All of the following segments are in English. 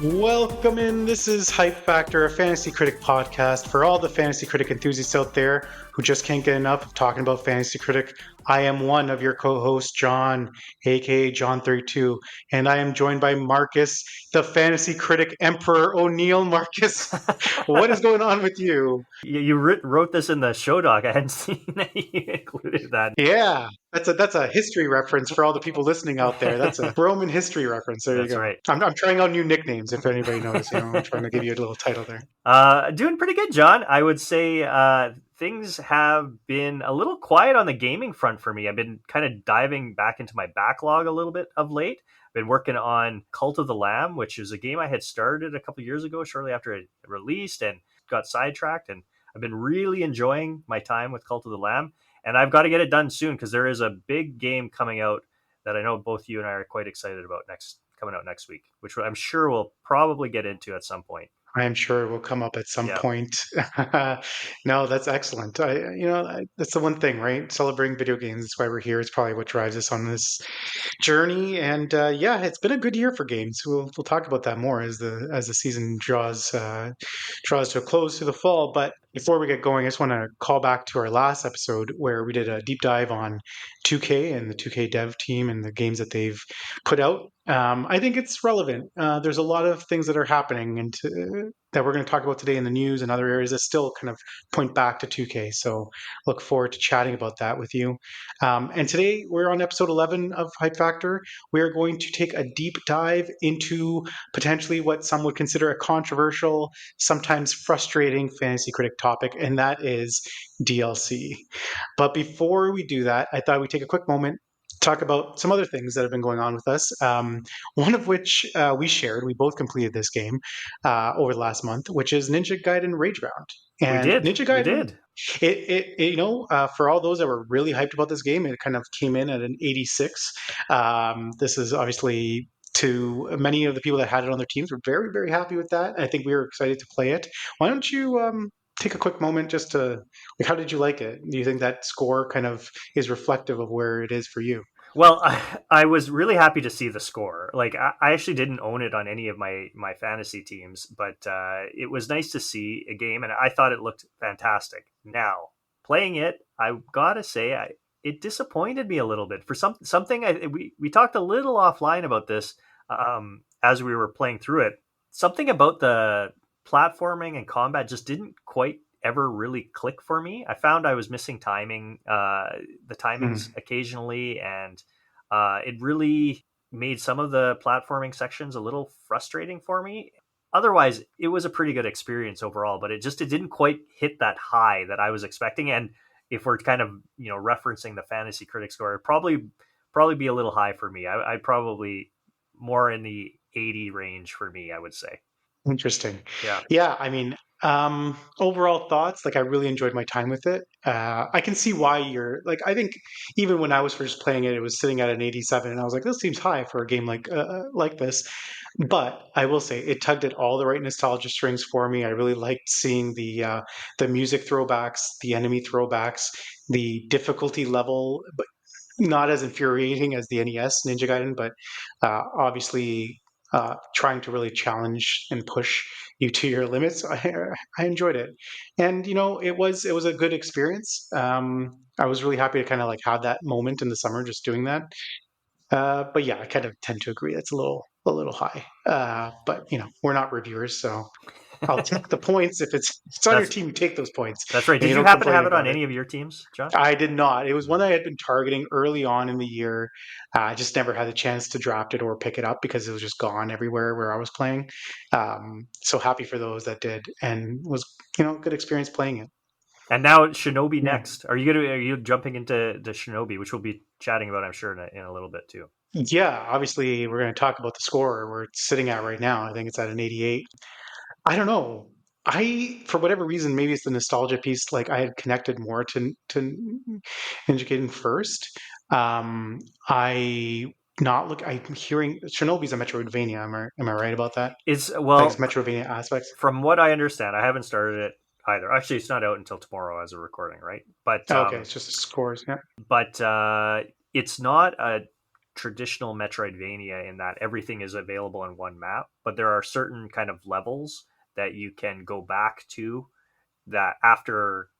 Welcome in. This is Hype Factor, a Fantasy Critic podcast for all the Fantasy Critic enthusiasts out there who just can't get enough of talking about Fantasy Critic. I am one of your co-hosts, John, aka John32, and I am joined by Marcus, the Fantasy Critic Emperor O'Neill. Marcus, what is going on with you? You wrote this in the show doc. I hadn't seen that you included that. Yeah, that's a history reference for all the people listening out there. That's a Roman history reference. There you That's go. right. I'm trying out new nicknames if anybody noticed. I'm trying to give you a little title there. Doing pretty good, John. I would say things have been a little quiet on the gaming front for me. I've been kind of diving back into my backlog a little bit of late. I've been working on Cult of the Lamb, which is a game I had started a couple years ago, shortly after it released, and got sidetracked. And I've been really enjoying my time with Cult of the Lamb. And I've got to get it done soon because there is a big game coming out that I know both you and I are quite excited about coming out next week, which I'm sure we'll probably get into at some point. I am sure it will come up at some Yeah. point. No, that's excellent. That's the one thing, right? Celebrating video games. That's why we're here. It's probably what drives us on this journey. And yeah, it's been a good year for games. We'll talk about that more as the season draws to a close to the fall. But before we get going, I just want to call back to our last episode where we did a deep dive on 2K and the 2K dev team and the games that they've put out. I think it's relevant. There's a lot of things that are happening and that we're going to talk about today in the news and other areas that still kind of point back to 2K. So look forward to chatting about that with you. And today we're on episode 11 of Hype Factor. We are going to take a deep dive into potentially what some would consider a controversial, sometimes frustrating fantasy critic topic, and that is DLC. But before we do that, I thought we'd take a quick moment talk about some other things that have been going on with us. One of which we both completed this game over the last month, which is Ninja Gaiden Rage Round. We And did. Ninja We Gaiden, did. for all those that were really hyped about this game, it kind of came in at an 86. This is obviously to many of the people that had it on their teams were very, very happy with that. I think we were excited to play it. Why don't you take a quick moment just to, like, how did you like it? Do you think that score kind of is reflective of where it is for you? Well, I was really happy to see the score. Like, I actually didn't own it on any of my fantasy teams, but it was nice to see a game, and I thought it looked fantastic. Now, playing it, I gotta say, it disappointed me a little bit for something. We talked a little offline about this as we were playing through it. Something about the platforming and combat just didn't quite ever really click for me. I found I was missing the timings Mm. occasionally, and it really made some of the platforming sections a little frustrating for me. Otherwise, it was a pretty good experience overall, but it didn't quite hit that high that I was expecting. And if we're kind of referencing the fantasy critic score, it'd probably be a little high for me. I'd probably more in the 80 range for me, I would say. Interesting. Yeah. Yeah, I mean, overall thoughts, like I really enjoyed my time with it. I can see why you're like, I think even when I was first playing it, it was sitting at an 87, and I was like, this seems high for a game like this. But I will say it tugged at all the right nostalgia strings for me. I really liked seeing the music throwbacks, the enemy throwbacks, the difficulty level, but not as infuriating as the NES Ninja Gaiden, but obviously trying to really challenge and push you to your limits. I enjoyed it, and it was a good experience. I was really happy to kind of like have that moment in the summer just doing that. But yeah, I kind of tend to agree that's a little high. But we're not reviewers, so I'll take the points if it's on your That's team. You take those points, that's right. and Did you you don't happen to complain have it on about it. any of your teams, John? I did not. It was one I had been targeting early on in the year. I just never had the chance to draft it or pick it up because it was just gone everywhere where I was playing. So happy for those that did, and was good experience playing it. And now Shinobi Yeah, next. Are you jumping into the Shinobi, which we'll be chatting about, I'm sure, in a little bit too. yeah. Obviously, we're going to talk about the score where it's sitting at right now. I think it's at an 88. I don't know. For whatever reason, maybe it's the nostalgia piece. Like I had connected more to Ninja Gaiden first. I not look. I'm hearing Chernoby's a Metroidvania. Am I right about that? It's Like it's well, Metroidvania aspects. from what I understand, I haven't started it either. Actually, it's not out until tomorrow as a recording, right? But Oh, okay, it's just the scores. Yeah. but it's not a traditional Metroidvania in that everything is available in one map, but there are certain kind of levels that you can go back to that after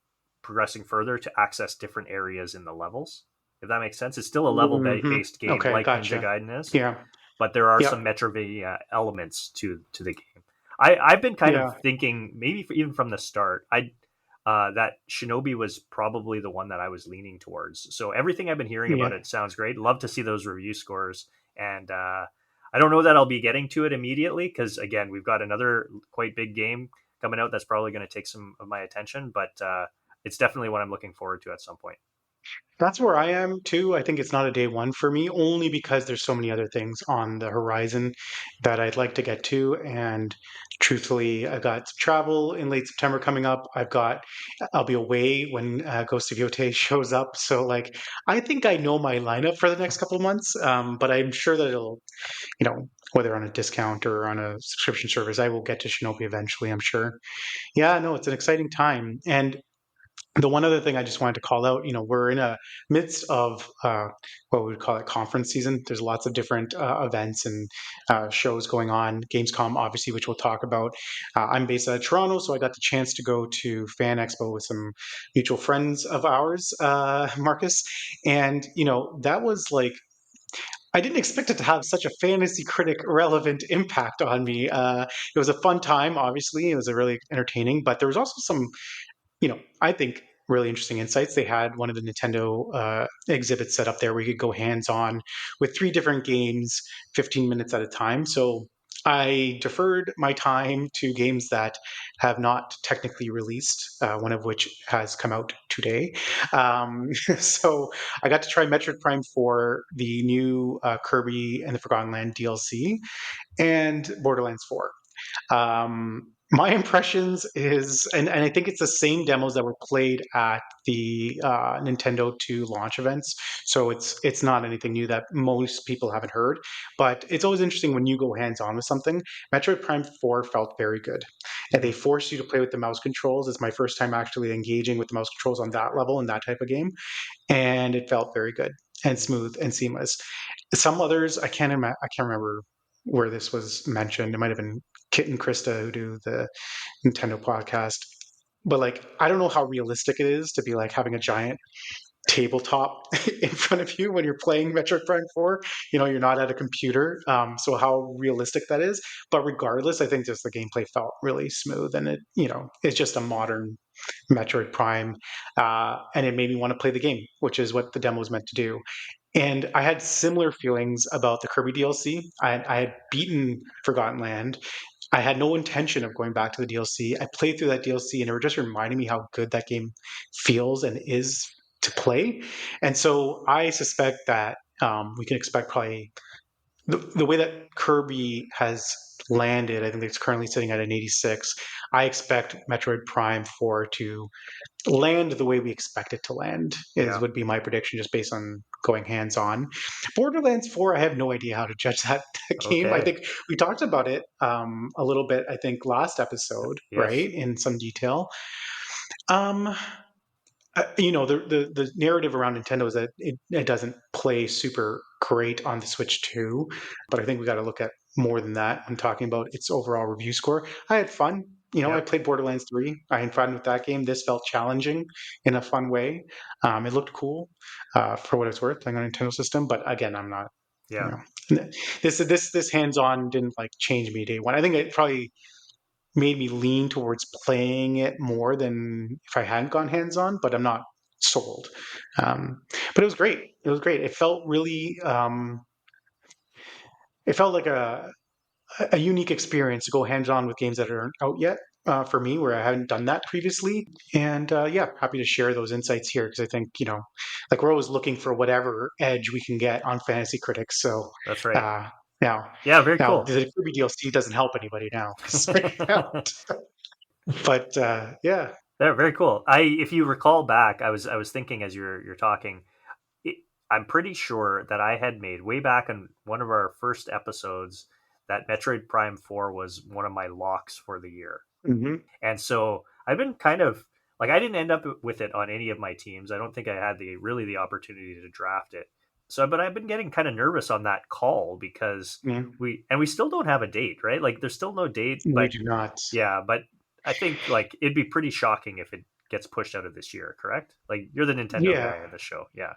progressing further to access different areas in the levels. If that makes sense, it's still a level Hmm. based game Okay, like Ninja gotcha. Gaiden is, Yeah. but there are some Yep. Metrovania elements to the game. I've been kind of Yeah. thinking maybe even from the start, I that Shinobi was probably the one that I was leaning towards. So everything I've been hearing about Yeah. it sounds great. Love to see those review scores, and I don't know that I'll be getting to it immediately because again, we've got another quite big game coming out that's probably going to take some of my attention, but it's definitely what I'm looking forward to at some point. That's where I am too. I think it's not a day one for me, only because there's so many other things on the horizon that I'd like to get to. And truthfully, I've got some travel in late September coming up. I'll be away when Ghost of Yote shows up. So, like, I think I know my lineup for the next couple of months. But I'm sure that it'll, whether on a discount or on a subscription service, I will get to Shinobi eventually, I'm sure. Yeah, no, it's an exciting time. And the one other thing I just wanted to call out, we're in a midst of what we would call it conference season. There's lots of different events and shows going on. Gamescom, obviously, which we'll talk about. I'm based out of Toronto, so I got the chance to go to Fan Expo with some mutual friends of ours, Marcus, and that was like. I didn't expect it to have such a fantasy critic relevant impact on me. It was a fun time, obviously. It was a really entertaining, but there was also some I think really interesting insights. They had one of the Nintendo exhibits set up there where you could go hands on with three different games, 15 minutes at a time. So I deferred my time to games that have not technically released, one of which has come out today. So I got to try Metroid Prime 4, the new Kirby and the Forgotten Land DLC, and Borderlands 4. My impressions is, and I think it's the same demos that were played at the Nintendo 2 launch events. So it's not anything new that most people haven't heard. But it's always interesting when you go hands on with something. Metroid Prime 4 felt very good, and they Mm-hmm. forced you to play with the mouse controls. It's my first time actually engaging with the mouse controls on that level in that type of game, and it felt very good and smooth and seamless. Some others I can't remember where this was mentioned. It might have been Kit and Krista who do the Nintendo podcast. But like I don't know how realistic it is to be like having a giant tabletop in front of you when you're playing Metroid Prime 4. You're not at a computer. So how realistic that is. But regardless, I think just the gameplay felt really smooth and it's just a modern Metroid Prime. And it made me want to play the game, which is what the demo was meant to do. And I had similar feelings about the Kirby DLC. I had beaten Forgotten Land. I had no intention of going back to the DLC. I played through that DLC and it just reminded me how good that game feels and is to play. And so I suspect that we can expect probably the way that Kirby has landed. I think it's currently sitting at an 86. I expect Metroid Prime 4 to land the way we expect it to land is Yeah. would be my prediction just based on going hands on. Borderlands 4, I have no idea how to judge that game. I Okay. think we talked about it a little bit, I think last episode, Yes. right, in some detail. um the narrative around Nintendo is that it doesn't play super great on the Switch 2, but I think we got to look at more than that when talking about its overall review score. I had fun. I Yep. played Borderlands 3. I had fun with that game. This felt challenging in a fun way. It looked cool for what it's worth playing on a Nintendo system, but again, I'm not. You Yeah. know, this hands on didn't like change me day one. I think it probably made me lean towards playing it more than if I hadn't gone hands on, but I'm not sold. But it was great. It was great. It felt really, it felt like a unique experience to go hands on with games that aren't out yet. For me, where I hadn't done that previously, and yeah, happy to share those insights here because I think like we're always looking for whatever edge we can get on fantasy critics. So That's right. uh, now, Yeah. Very now cool. the Kirby DLC doesn't help anybody now because it's out. But yeah. They're very cool. If you recall back, I was thinking as you're talking, it, I'm pretty sure that I had made way back in one of our first episodes that Metroid Prime 4 was one of my locks for the year. Hmm. And so I've been kind of like I didn't end up with it on any of my teams. I don't think I had the opportunity to draft it. So, but I've been getting kind of nervous on that call because Yeah, we still don't have a date, right? Like there's still no date, we but do not. yeah, but I think like it'd be pretty shocking if it gets pushed out of this year, correct? Like you're the Nintendo Yeah. guy on the show. Yeah.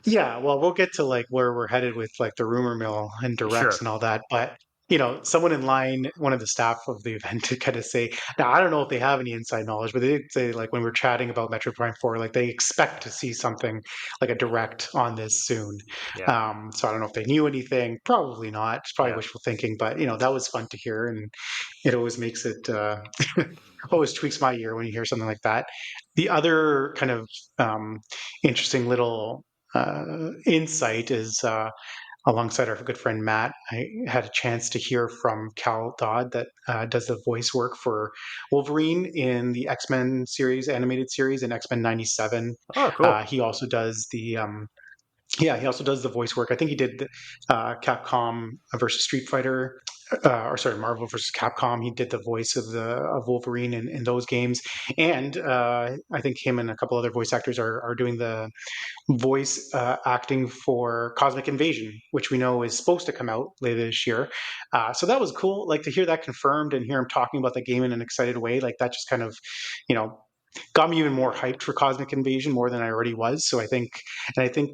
Yeah, well, we'll get to like where we're headed with like the rumor mill and directs Sure. and all that. But someone in line, one of the staff of the event, to kind of say, now I don't know if they have any inside knowledge, but they did say like when we're chatting about Metroid Prime 4, like they expect to see something like a direct on this soon. Yeah. So I don't know if they knew anything. Probably not. It's probably Yeah. wishful thinking, but that was fun to hear, and it always makes it always tweaks my ear when you hear something like that. The other kind of um, interesting little insight is alongside our good friend Matt. I had a chance to hear from Cal Dodd that does the voice work for Wolverine in the X Men series, animated series, in X Men '97. Oh, cool. He also does the he also does the voice work. I think he did Capcom versus Street Fighter, or sorry, Marvel versus Capcom. He did the voice of Wolverine in those games, and I think him and a couple other voice actors are doing the voice acting for Cosmic Invasion, which we know is supposed to come out later this year. So that was cool. Like to hear that confirmed and hear him talking about the game in an excited way. Like that just kind of, you know, got me even more hyped for Cosmic Invasion more than I already was. So I think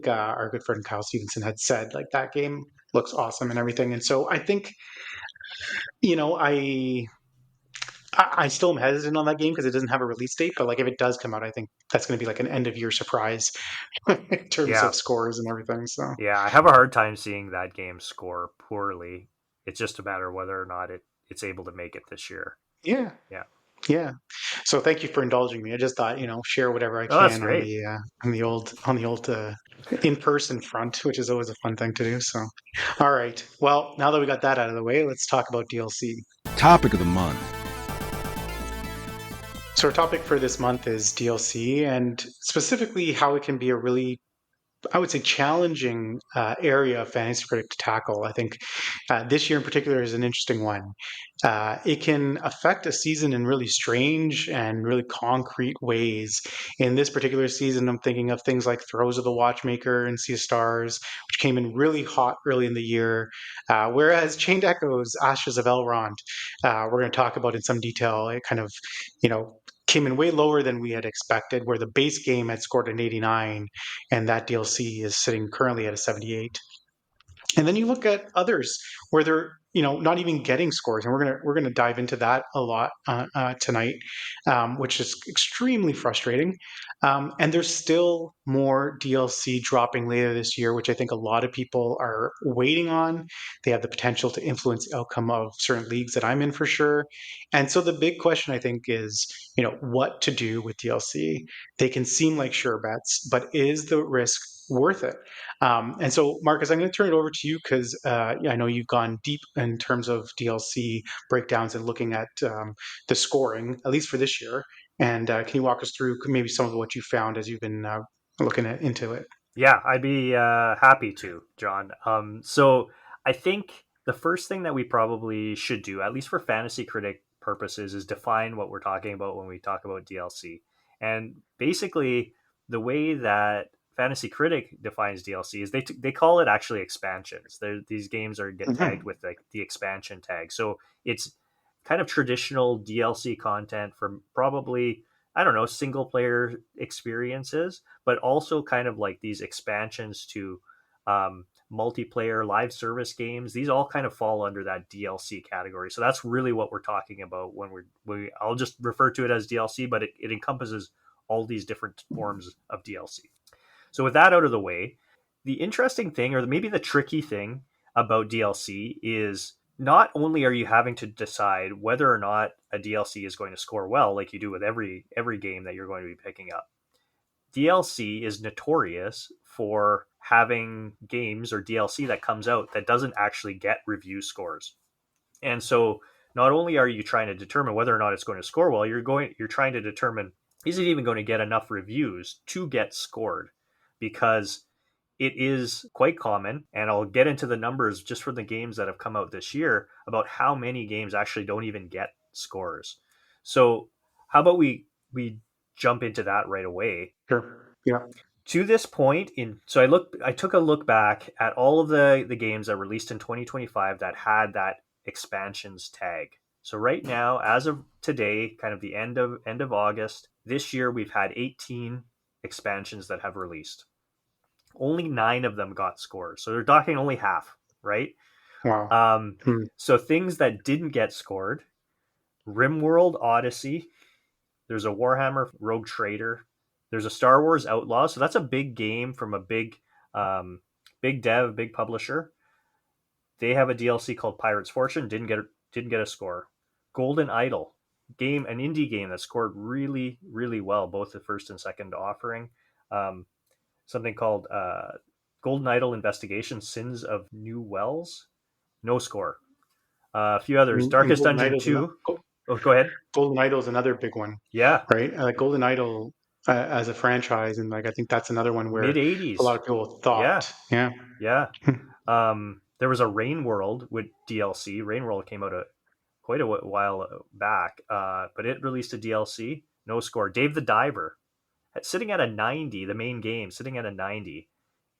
our good friend Kyle Stevenson had said like that game looks awesome and everything. And so I think, you know, I still am hesitant on that game because it doesn't have a release date. But like if it does come out, I think that's going to be like an end of year surprise in terms Yeah. of scores and everything. So Yeah. I have a hard time seeing that game score poorly. It's just a matter of whether or not it's able to make it this year. yeah, Yeah. yeah. So thank you for indulging me. I just thought, share whatever I Oh, that's can on great. the old in-person front, which is always a fun thing to do. So, all right. Well, now that we got that out of the way, let's talk about DLC. Topic of the month. So our topic for this month is DLC, and specifically how it can be a really, I would say, challenging area of Fantasy Critic to tackle. I think this year in particular is an interesting one. It can affect a season in really strange and really concrete ways. In this particular season, I'm thinking of things like Throes of the Watchmaker and Sea of Stars, which came in really hot early in the year, whereas Chained Echoes, Ashes of Elrond, we're going to talk about in some detail. It kind of, came in way lower than we had expected, where the base game had scored an 89 and that DLC is sitting currently at a 78. And then you look at others where they're not even getting scores, and we're gonna dive into that a lot tonight, which is extremely frustrating. And there's still more DLC dropping later this year, which I think a lot of people are waiting on. They have the potential to influence the outcome of certain leagues that I'm in for sure. And so the big question I think is, what to do with DLC. They can seem like sure bets, but is the risk worth it? And so, Marcus, I'm going to turn it over to you because I know you've gone deep in terms of DLC breakdowns and looking at the scoring, at least for this year. And can you walk us through maybe some of what you found as you've been looking into it? Yeah, I'd be happy to, John. So I think the first thing that we probably should do, at least for fantasy critic purposes, is define what we're talking about when we talk about DLC. And basically, the way that Fantasy Critic defines DLC is they call it actually expansions. These games are get tagged Hmm. with like the expansion tag. So it's kind of traditional DLC content from probably, I don't know, single player experiences, but also kind of like these expansions to multiplayer live service games. These all kind of fall under that DLC category. So that's really what we're talking about when I'll just refer to it as DLC, but it encompasses all these different forms of DLC. So with that out of the way, the interesting thing, or maybe the tricky thing about DLC is not only are you having to decide whether or not a DLC is going to score well, like you do with every game that you're going to be picking up. DLC is notorious for having games or DLC that comes out that doesn't actually get review scores. And so not only are you trying to determine whether or not it's going to score well, you're trying to determine, is it even going to get enough reviews to get scored? Because it is quite common, and I'll get into the numbers just for the games that have come out this year about how many games actually don't even get scores. So how about we jump into that right away? Sure. Yeah. To this point, I took a look back at all of the games that released in 2025 that had that expansions tag. So right now, as of today, kind of the end of August this year, we've had 18 expansions that have released. Only 9 of them got scores, so they're talking only half, right? Wow. Um, Hmm. so things that didn't get scored: RimWorld Odyssey. There's a Warhammer Rogue Trader. There's a Star Wars Outlaw. So that's a big game from a big dev, big publisher. They have a DLC called Pirate's Fortune. Didn't get a score. Golden Idol game, an indie game that scored really really well, both the first and second offering. Um, Something called Golden Idol Investigation: Sins of New Wells. No score. A few others. And Darkest Dungeon 2. Oh, go ahead. Golden Idol is another big one, Yeah, right? Golden Idol as a franchise, and like I think that's another one mid where a lot 80s. of people Yeah, thought, yeah. yeah. There was a Rain World with DLC. Rain World came out quite a while back, but it released a DLC. No score. Dave the Diver, sitting at a 90. The main game sitting at a 90.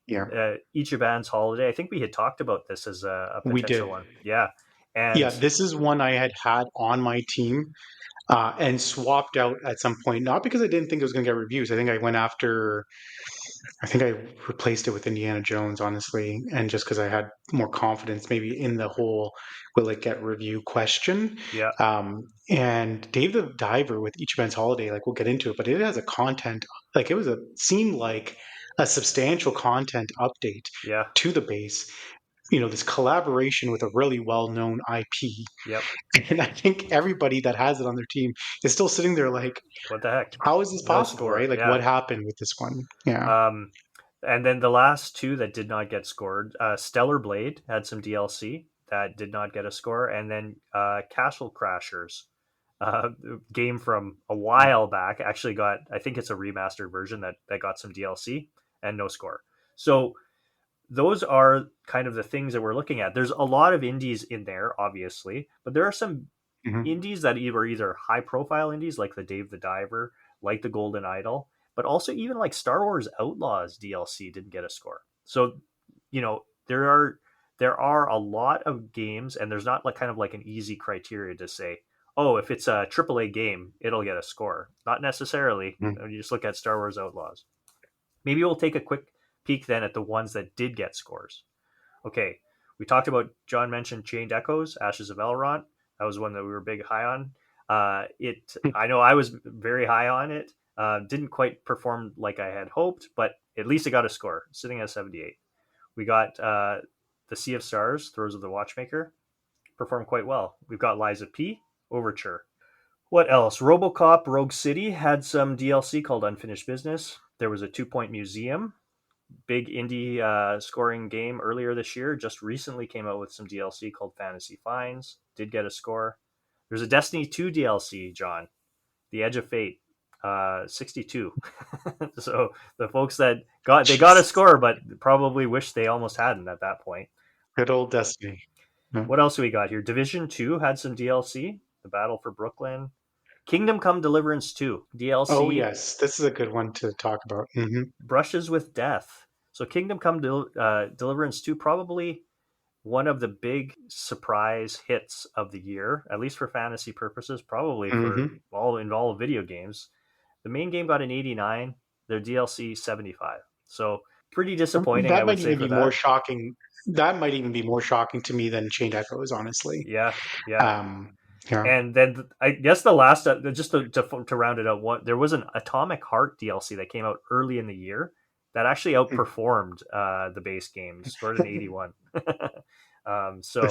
Yeah, Ichiban's Holiday. I think we had talked about this as a we potential did. one. Yeah, Yeah, and this is one I had on my team and swapped out at some point. Not because I didn't think it was going to get reviews. I think I went after. I think I replaced it with Indiana Jones, honestly, and just because I had more confidence, maybe in the whole "will it get review" question. yeah, And Dave the Diver with Ichiban's Holiday, like we'll get into it, but it has a content like it was a seemed like a substantial content update yeah, to the base, this collaboration with a really well-known IP. yep. And I think everybody that has it on their team is still sitting there like, What the heck? how is this No possible, score. right? Like, Yeah. what happened with this one? Yeah. Um, and then the last two that did not get scored, Stellar Blade had some DLC that did not get a score, and then Castle Crashers, game from a while back, actually got, I think it's a remastered version that got some DLC and no score. So those are kind of the things that we're looking at. There's a lot of indies in there, obviously, but there are some Hmm. indies that either high profile indies like the Dave the Diver, like the Golden Idol, but also even like Star Wars Outlaws DLC didn't get a score. So, there are a lot of games, and there's not like kind of like an easy criteria to say, oh, if it's a AAA game, it'll get a score. Not necessarily. You just look at Star Wars Outlaws. Maybe we'll take a quick peek then at the ones that did get scores. Okay, we talked about, John mentioned Chained Echoes, Ashes of Elrond. That was one that we were big high on. I know I was very high on it. Didn't quite perform like I had hoped, but at least it got a score, sitting at 78. We got the Sea of Stars, Throes of the Watchmaker, performed quite well. We've got Liza P, Overture. What else? RoboCop Rogue City had some DLC called Unfinished Business. There was a 2 Point Museum, big indie scoring game earlier this year. Just recently came out with some DLC called Fantasy Finds. Did get a score. There's a Destiny 2 DLC, John, The Edge of Fate, 62. So the folks that got a Jesus. score, but probably wish they almost hadn't at that point. Good old Destiny. Yeah. What else do we got here? Division 2 had some DLC. The Battle for Brooklyn. Kingdom Come Deliverance 2 Oh, DLC. yes. This is a good one to talk about. Brushes with Death. So Kingdom Come Deliverance 2, probably one of the big surprise hits of the year, at least for fantasy purposes, probably for Hmm. all video games. The main game got an 89, their DLC 75. So pretty disappointing, I That would might say, even for be more that. shocking. That might even be more shocking to me than Chained Echoes, honestly. Yeah, yeah. Um, yeah. And then I guess the last, just to round it out, there was an Atomic Heart DLC that came out early in the year that actually outperformed the base game, scored an 81. So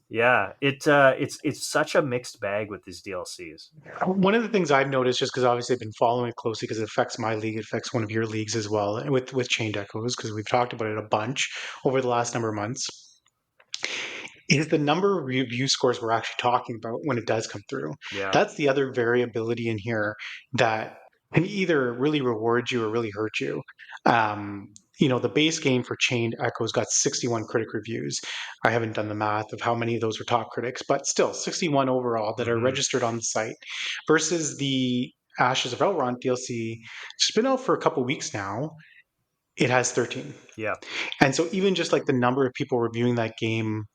yeah, it's such a mixed bag with these DLCs. One of the things I've noticed, just because obviously I've been following it closely, because it affects my league, it affects one of your leagues as well, and with Chained Echoes, because we've talked about it a bunch over the last number of months, is the number of review scores we're actually talking about when it does come through. Yeah. That's the other variability in here that can either really reward you or really hurt you. The base game for Chained Echoes got 61 critic reviews. I haven't done the math of how many of those were top critics, but still 61 overall that are Hmm. registered on the site versus the Ashes of Elrond DLC. It's been out for a couple weeks now. It has 13. Yeah. And so even just like the number of people reviewing that game,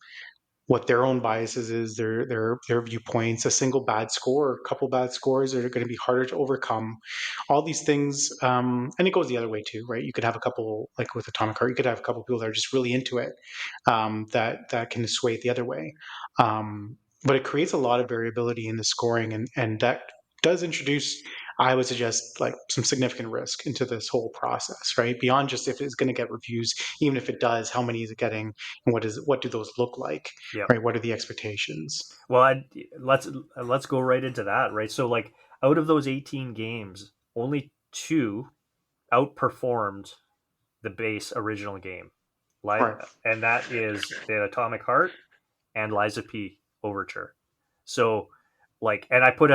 what their own biases is, their viewpoints, a single bad score, a couple bad scores are going to be harder to overcome. All these things, and it goes the other way too, right? You could have a couple, like with Atomic Heart, you could have a couple people that are just really into it, that can sway it the other way. But it creates a lot of variability in the scoring, and that does introduce, I would suggest, like some significant risk into this whole process, right? Beyond just if it's going to get reviews, even if it does, how many is it getting, and what do those look like, Yeah. right? What are the expectations? Well, let's go right into that, right? So like out of those 18 games, only 2 outperformed the base original game. Right. And that is the Atomic Heart and Liza P Overture. So like, and I put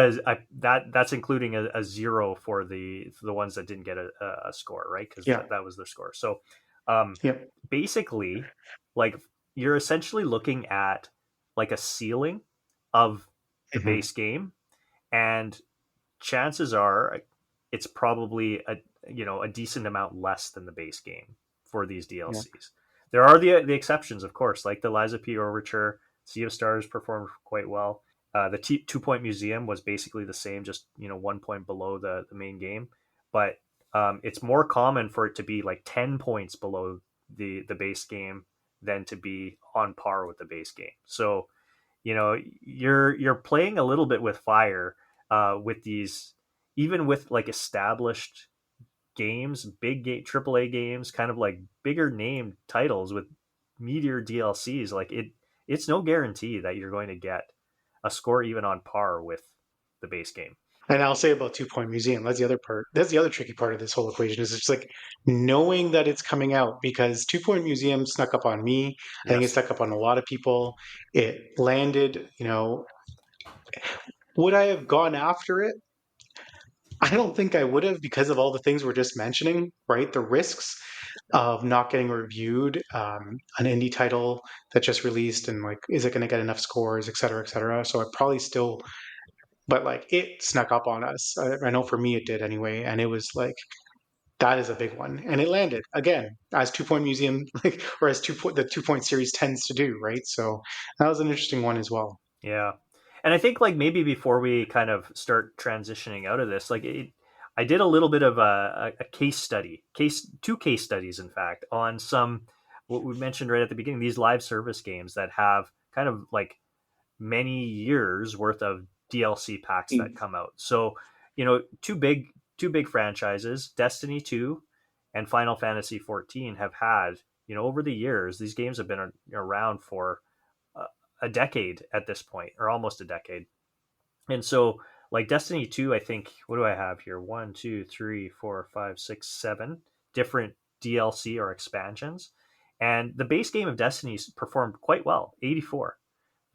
that's including a 0 for the ones that didn't get a score, right? Because Yeah. that was their score. So um, Yeah. basically, like you're essentially looking at like a ceiling of the Hmm. base game, and chances are it's probably a decent amount less than the base game for these Yeah. DLCs. There are the exceptions, of course, like the Liza P Overture. Sea of Stars performed quite well. The 2 Point Museum was basically the same, just 1 point below the main game. But it's more common for it to be like 10 points below the base game than to be on par with the base game. So you're playing a little bit with fire with these, even with like established games, big game, AAA games, kind of like bigger named titles with meteor DLCs. Like it's no guarantee that you're going to get a score even on par with the base game. And I'll say about 2 Point Museum, that's the other part. That's the other tricky part of this whole equation is it's like knowing that it's coming out, because 2 Point Museum snuck up on me. I think it Yes. snuck up on a lot of people. It landed, would I have gone after it? I don't think I would have, because of all the things we're just mentioning, right? The risks of not getting reviewed, an indie title that just released, and like, is it going to get enough scores, et cetera, et cetera. So I probably still, but like it snuck up on us. I know for me it did anyway. And it was like, that is a big one. And it landed again, as 2 Point Museum, like, or as the 2 Point series tends to do, right? So that was an interesting one as well. Yeah. And I think like maybe before we kind of start transitioning out of this, I did a little bit of a case study, 2 case studies, in fact, on some, what we mentioned right at the beginning, these live service games that have kind of like many years worth of DLC packs that come out. So, two big franchises, Destiny 2 and Final Fantasy 14, have had, over the years, these games have been around for a decade at this point, or almost a decade. And so, like Destiny 2, I think, what do I have here? One, two, three, four, five, six, 7 different DLC or expansions. And the base game of Destiny performed quite well, 84.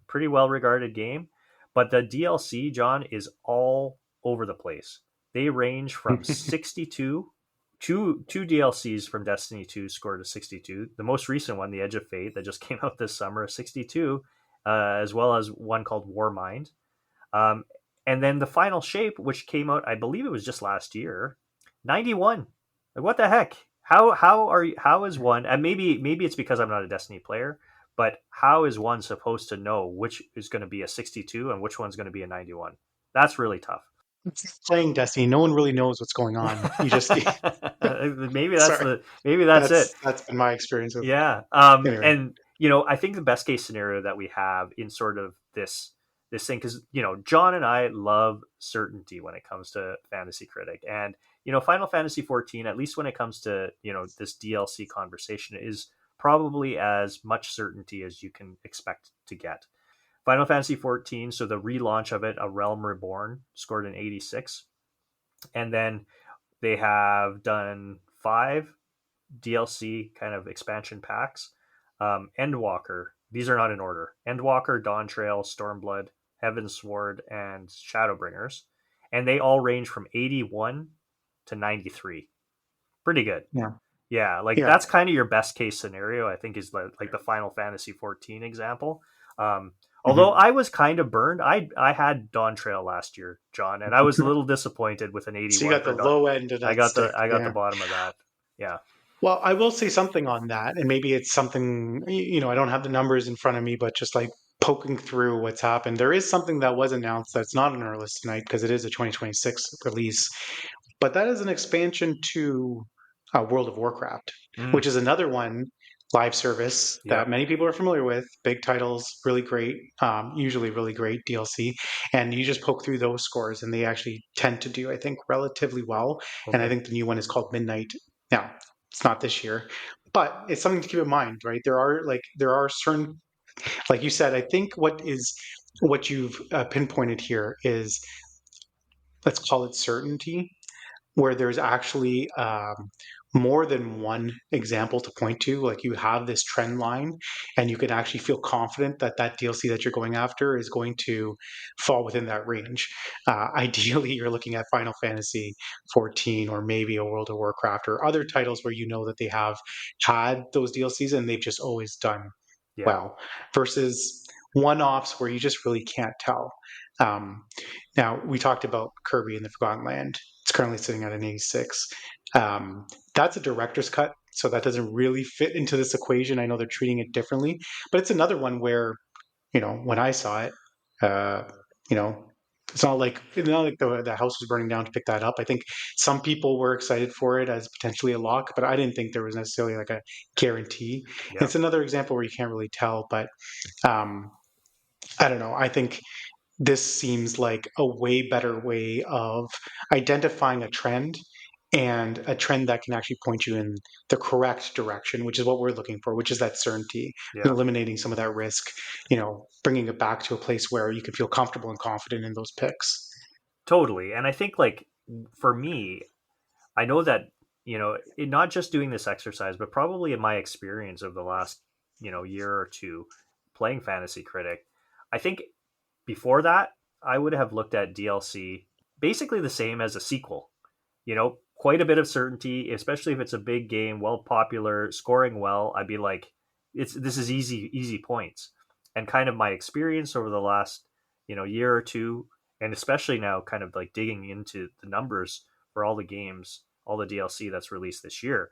Pretty well regarded game. But the DLC, John, is all over the place. They range from 62. Two DLCs from Destiny 2 scored a 62. The most recent one, The Edge of Fate, that just came out this summer, a 62, as well as one called Warmind. Um, and then the Final Shape, which came out, I believe it was just last year, 91. Like, what the heck? How is one? And maybe it's because I'm not a Destiny player, but how is one supposed to know which is going to be a 62 and which one's going to be a 91? That's really tough. Playing Destiny, no one really knows what's going on. You just sorry, Maybe that's it. that's been my experience with. Yeah. Anyway, And I think the best case scenario that we have in sort of this thing, because John and I love certainty when it comes to Fantasy Critic, and Final Fantasy 14, at least when it comes to this DLC conversation, is probably as much certainty as you can expect to get. Final Fantasy 14, so the relaunch of it, A Realm Reborn, scored an 86, and then they have done 5 DLC kind of expansion packs. Endwalker, these are not in order. Endwalker, Dawn Trail, Stormblood, Heaven's Sword, and Shadowbringers. And they all range from 81 to 93. Pretty good. yeah, Yeah, like yeah. that's kind of your best case scenario, I think, is like the Final Fantasy 14 example. Although Hmm. I was kind of burned. I had Dawn Trail last year, John, and I was a little disappointed with an So you 81 got for the Dawn. low end of I that got the stick. I got the Yeah. bottom of that. Yeah. Well, I will say something on that, and maybe it's something, I don't have the numbers in front of me, but just like poking through what's happened, there is something that was announced that's not on our list tonight because it is a 2026 release, but that is an expansion to World of Warcraft, Mm, which is another one live service that yep. many people are familiar with. Big titles, really great, usually really great DLC, and you just poke through those scores, and they actually tend to do, I think, relatively well. And I Okay. think the new one is called Midnight. Now, it's not this year, but it's something to keep in mind, right? There are certain, like you said, I think what you've pinpointed here is, let's call it certainty, where there's actually more than one example to point to. Like you have this trend line, and you can actually feel confident that that DLC that you're going after is going to fall within that range. Ideally, you're looking at Final Fantasy 14 or maybe a World of Warcraft or other titles where you know that they have had those DLCs and they've just always done Yeah. well, versus one-offs where you just really can't tell. Um, Now, we talked about Kirby and the Forgotten Land. It's currently sitting at an 86. That's a director's cut, so that doesn't really fit into this equation. I know they're treating it differently, but it's another one where, when I saw it, uh, you know, it's not like the house was burning down to pick that up. I think some people were excited for it as potentially a lock, but I didn't think there was necessarily like a guarantee. And Yep. it's another example where you can't really tell, but um, I don't know. I think this seems like a way better way of identifying a trend, and a trend that can actually point you in the correct direction, which is what we're looking for, which is that certainty, Yeah. eliminating some of that risk, bringing it back to a place where you can feel comfortable and confident in those picks. Totally. And I think like for me, I know that not just doing this exercise, but probably in my experience of the last year or two playing Fantasy Critic, I think before that I would have looked at DLC basically the same as a sequel. Quite a bit of certainty, especially if it's a big game, well popular, scoring well. I'd be like, this is easy points, and kind of my experience over the last year or two, and especially now, kind of like digging into the numbers for all the games, all the DLC that's released this year.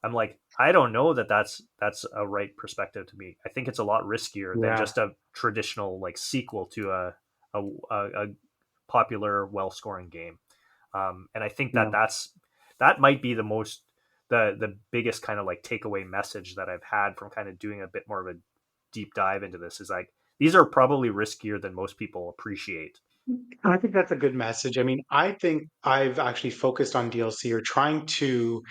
I'm like, I don't know that that's a right perspective to me. I think it's a lot riskier than Yeah, just a traditional like sequel to a popular, well scoring game. And I think that yeah. that might be the biggest kind of like takeaway message that I've had from kind of doing a bit more of a deep dive into this is like these are probably riskier than most people appreciate. I think that's a good message. I mean, I think I've actually focused on DLC, or trying to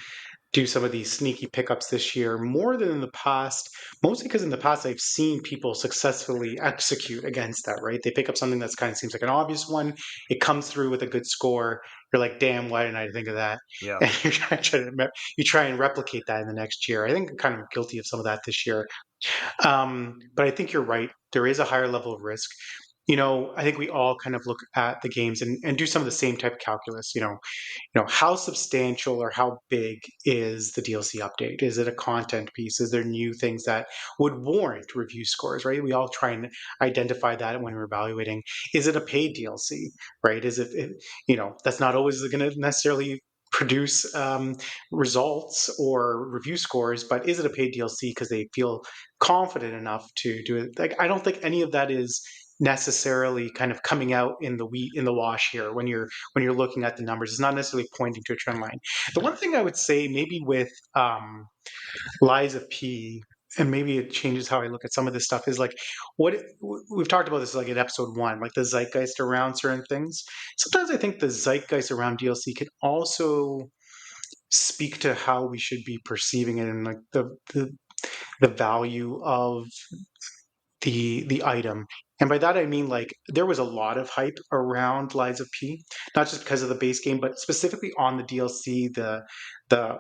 do some of these sneaky pickups this year more than in the past, mostly because in the past I've seen people successfully execute against that, right? They pick up something that's kind of seems like an obvious one, it comes through with a good score. You're like, damn, why didn't I think of that? Yeah. And you try and replicate that in the next year. I think I'm kind of guilty of some of that this year. But I think you're right. There is a higher level of risk. I think we all kind of look at the games and do some of the same type of calculus. How substantial or how big is the DLC update? Is it a content piece? Is there new things that would warrant review scores, right? We all try and identify that when we're evaluating. Is it a paid DLC, right? That's not always going to necessarily produce results or review scores, but is it a paid DLC because they feel confident enough to do it? Like, I don't think any of that is necessarily kind of coming out in the wash here when you're looking at the numbers. It's not necessarily pointing to a trend line. The one thing I would say, maybe with Lies of P, and maybe it changes how I look at some of this stuff, is like we've talked about this like in episode one, like the zeitgeist around certain things. Sometimes I think the zeitgeist around DLC can also speak to how we should be perceiving it, and like the value of the item. And by that I mean, like, there was a lot of hype around Lies of P, not just because of the base game, but specifically on the DLC, the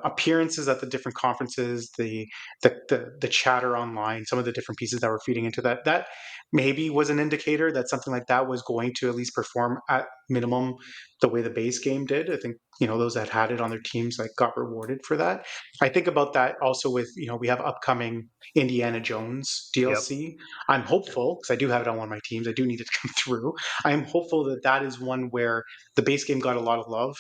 appearances at the different conferences, the chatter online, some of the different pieces that were feeding into that. That maybe was an indicator that something like that was going to at least perform at minimum the way the base game did. I think those that had it on their teams like got rewarded for that. I think about that also with we have upcoming Indiana Jones Yep. DLC. I'm hopeful because I do have it on one of my teams. I do need it to come through. I'm hopeful that that is one where the base game got a lot of love,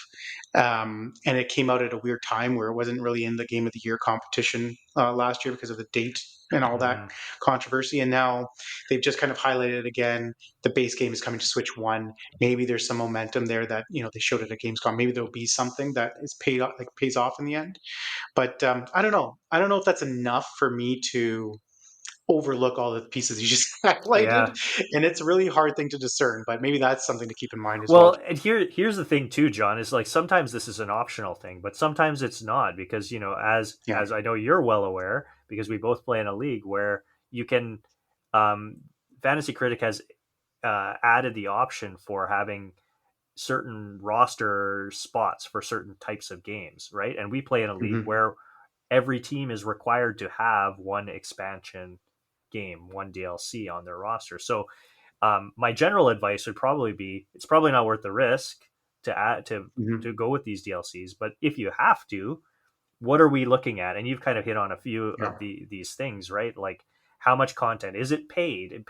and it came out at a weird time time where it wasn't really in the Game of the Year competition last year because of the date and all that Mm-hmm. controversy. And now they've just kind of highlighted it again. The base game is coming to Switch One. Maybe there's some momentum there that they showed it at Gamescom. Maybe there'll be something that is paid off, like pays off in the end. But I don't know. I don't know if that's enough for me to overlook all the pieces you just highlighted, Yeah. and it's a really hard thing to discern. But maybe that's something to keep in mind as well. Well, and here's the thing too, John, is like sometimes this is an optional thing, but sometimes it's not because Yeah. as I know you're well aware because we both play in a league where you can um, Fantasy Critic has added the option for having certain roster spots for certain types of games, right? And we play in a league Hmm. where every team is required to have one expansion game, one DLC on their roster. So my general advice would probably be it's probably not worth the risk to add Hmm. to go with these DLCs. But if you have to, what are we looking at? And you've kind of hit on a few Yeah. of these things, right? Like how much content is it paid?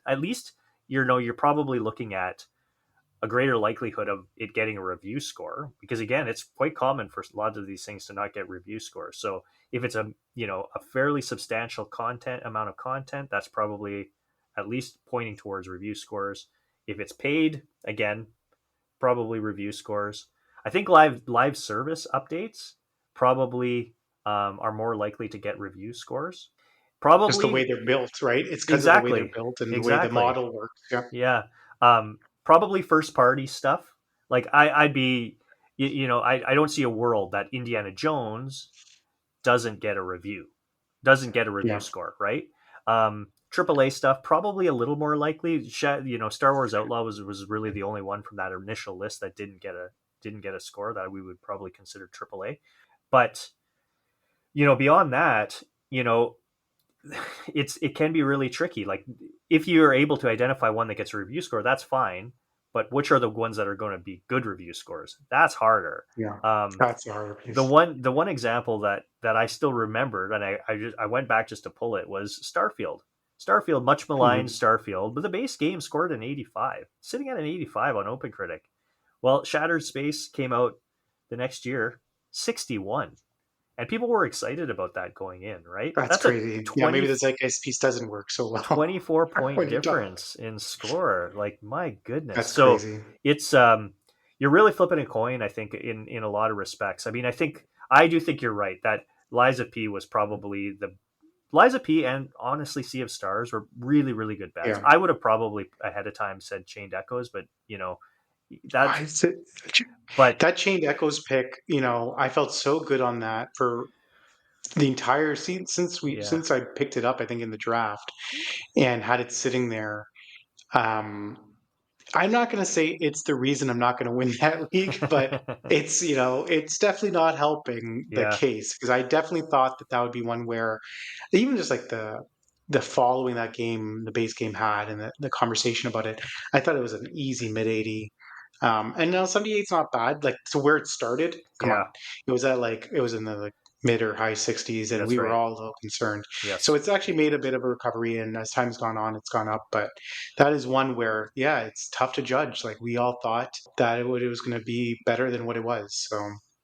At least you're probably looking at a greater likelihood of it getting a review score because again it's quite common for a lot of these things to not get review scores. So if it's a fairly substantial content amount of content, that's probably at least pointing towards review scores. If it's paid, again, probably review scores. I think live service updates probably are more likely to get review scores. Just the way Probably they're built, right? It's because of the way they're exactly, built and the way the exactly. model works. Yeah. Yeah. Probably first party stuff. Like I'd be, I don't see a world that Indiana Jones doesn't get a review, doesn't get a review Yeah. score, right? AAA stuff probably a little more likely. Star Wars Outlaw was really the only one from that initial list that didn't get a score that we would probably consider AAA. But beyond that, it can be really tricky. Like if you are able to identify one that gets a review score, that's fine. But which are the ones that are going to be good review scores? That's harder. Yeah. Um, That's the harder the piece. one example that I still remembered, and I went back just to pull it was Starfield. Starfield, much maligned Hmm. Starfield, but the base game scored an 85, sitting at an 85 on OpenCritic. Well, Shattered Space came out the next year, 61, and people were excited about that going in. Right, That's that's a crazy. Yeah, 20 maybe the zeitgeist piece doesn't work so well 24 point when you talk. difference in score. Like my goodness. That's So crazy. it's you're really flipping a coin, I think, in a lot of respects. I mean, I do think you're right that Liza P was probably the Liza P and honestly Sea of Stars were really, really good bets. Yeah. I would have probably ahead of time said Chained Echoes, but that's I said but that Chained Echoes pick, I felt so good on that for the entire season yeah. since I picked it up, I think in the draft and had it sitting there. Um, I'm not going to say it's the reason I'm not going to win that league, but it's definitely not helping the Yeah. case because I definitely thought that would be one where even just like the following that game, the base game had, and the conversation about it, I thought it was an easy mid 80. And now 78's not bad. Like so where it started, come on, Yeah. it was in the like mid or high 60s, and That's we were right. all a little concerned. So Yes. it's actually made a bit of a recovery, and as time's gone on, it's gone up. But that is one where, yeah, it's tough to judge. Like we all thought that it was going to be better than what it was. So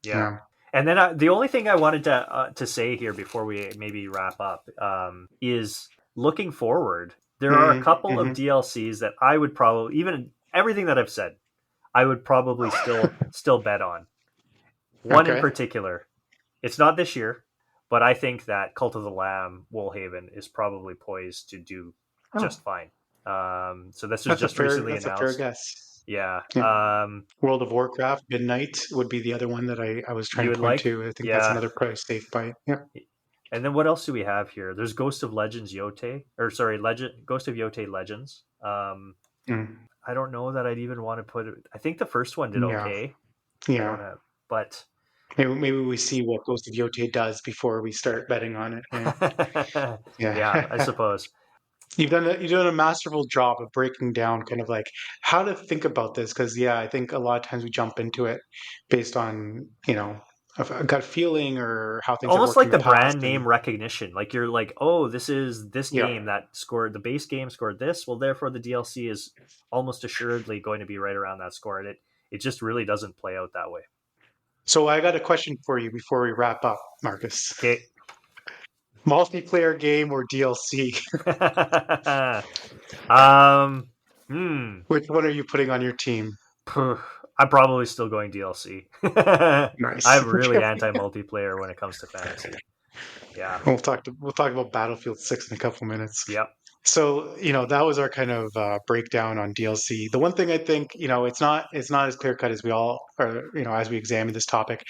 Yeah. yeah. And then the only thing I wanted to say here before we maybe wrap up is looking forward. There are a Hmm. couple of Hmm. DLCs that I would probably even everything that I've said, I would probably still bet on. One in Okay. particular. It's not this year, but I think that Cult of the Lamb Woolhaven is probably poised to do Oh, just fine. So this was just recently that's a fair announced. guess. Yeah. Yeah. World of Warcraft Midnight would be the other one that I was trying You to would point like? to. I think that's Yeah. another probably safe buy. Yeah. And then what else do we have here? There's Ghost of Legends Yote, or sorry, Legend Ghost of Yote Legends. Mm. I don't know that I'd even want to put it. I think the first one did Yeah. okay. I don't Yeah. have, but Maybe we see what Ghost of Yote does before we start betting on it. Right? yeah, I Yeah. suppose. You've done a masterful job of breaking down kind of like how to think about this because yeah, I think a lot of times we jump into it based on a gut feeling or how things have Almost worked in like the the past brand and name recognition. Like you're like, oh, this is this yeah. game that scored the base game scored this. Well, therefore the DLC is almost assuredly going to be right around that score, and it just really doesn't play out that way. So I got a question for you before we wrap up, Marcus. Okay. Multiplayer game or DLC? um. Hmm. Which one are you putting on your team? I'm probably still going DLC. Nice. I'm really anti multiplayer when it comes to fantasy. Yeah. We'll talk about Battlefield 6 in a couple minutes. Yep. So, that was our kind of breakdown on DLC. The one thing I think, it's not as clear cut as we all are, as we examine this topic.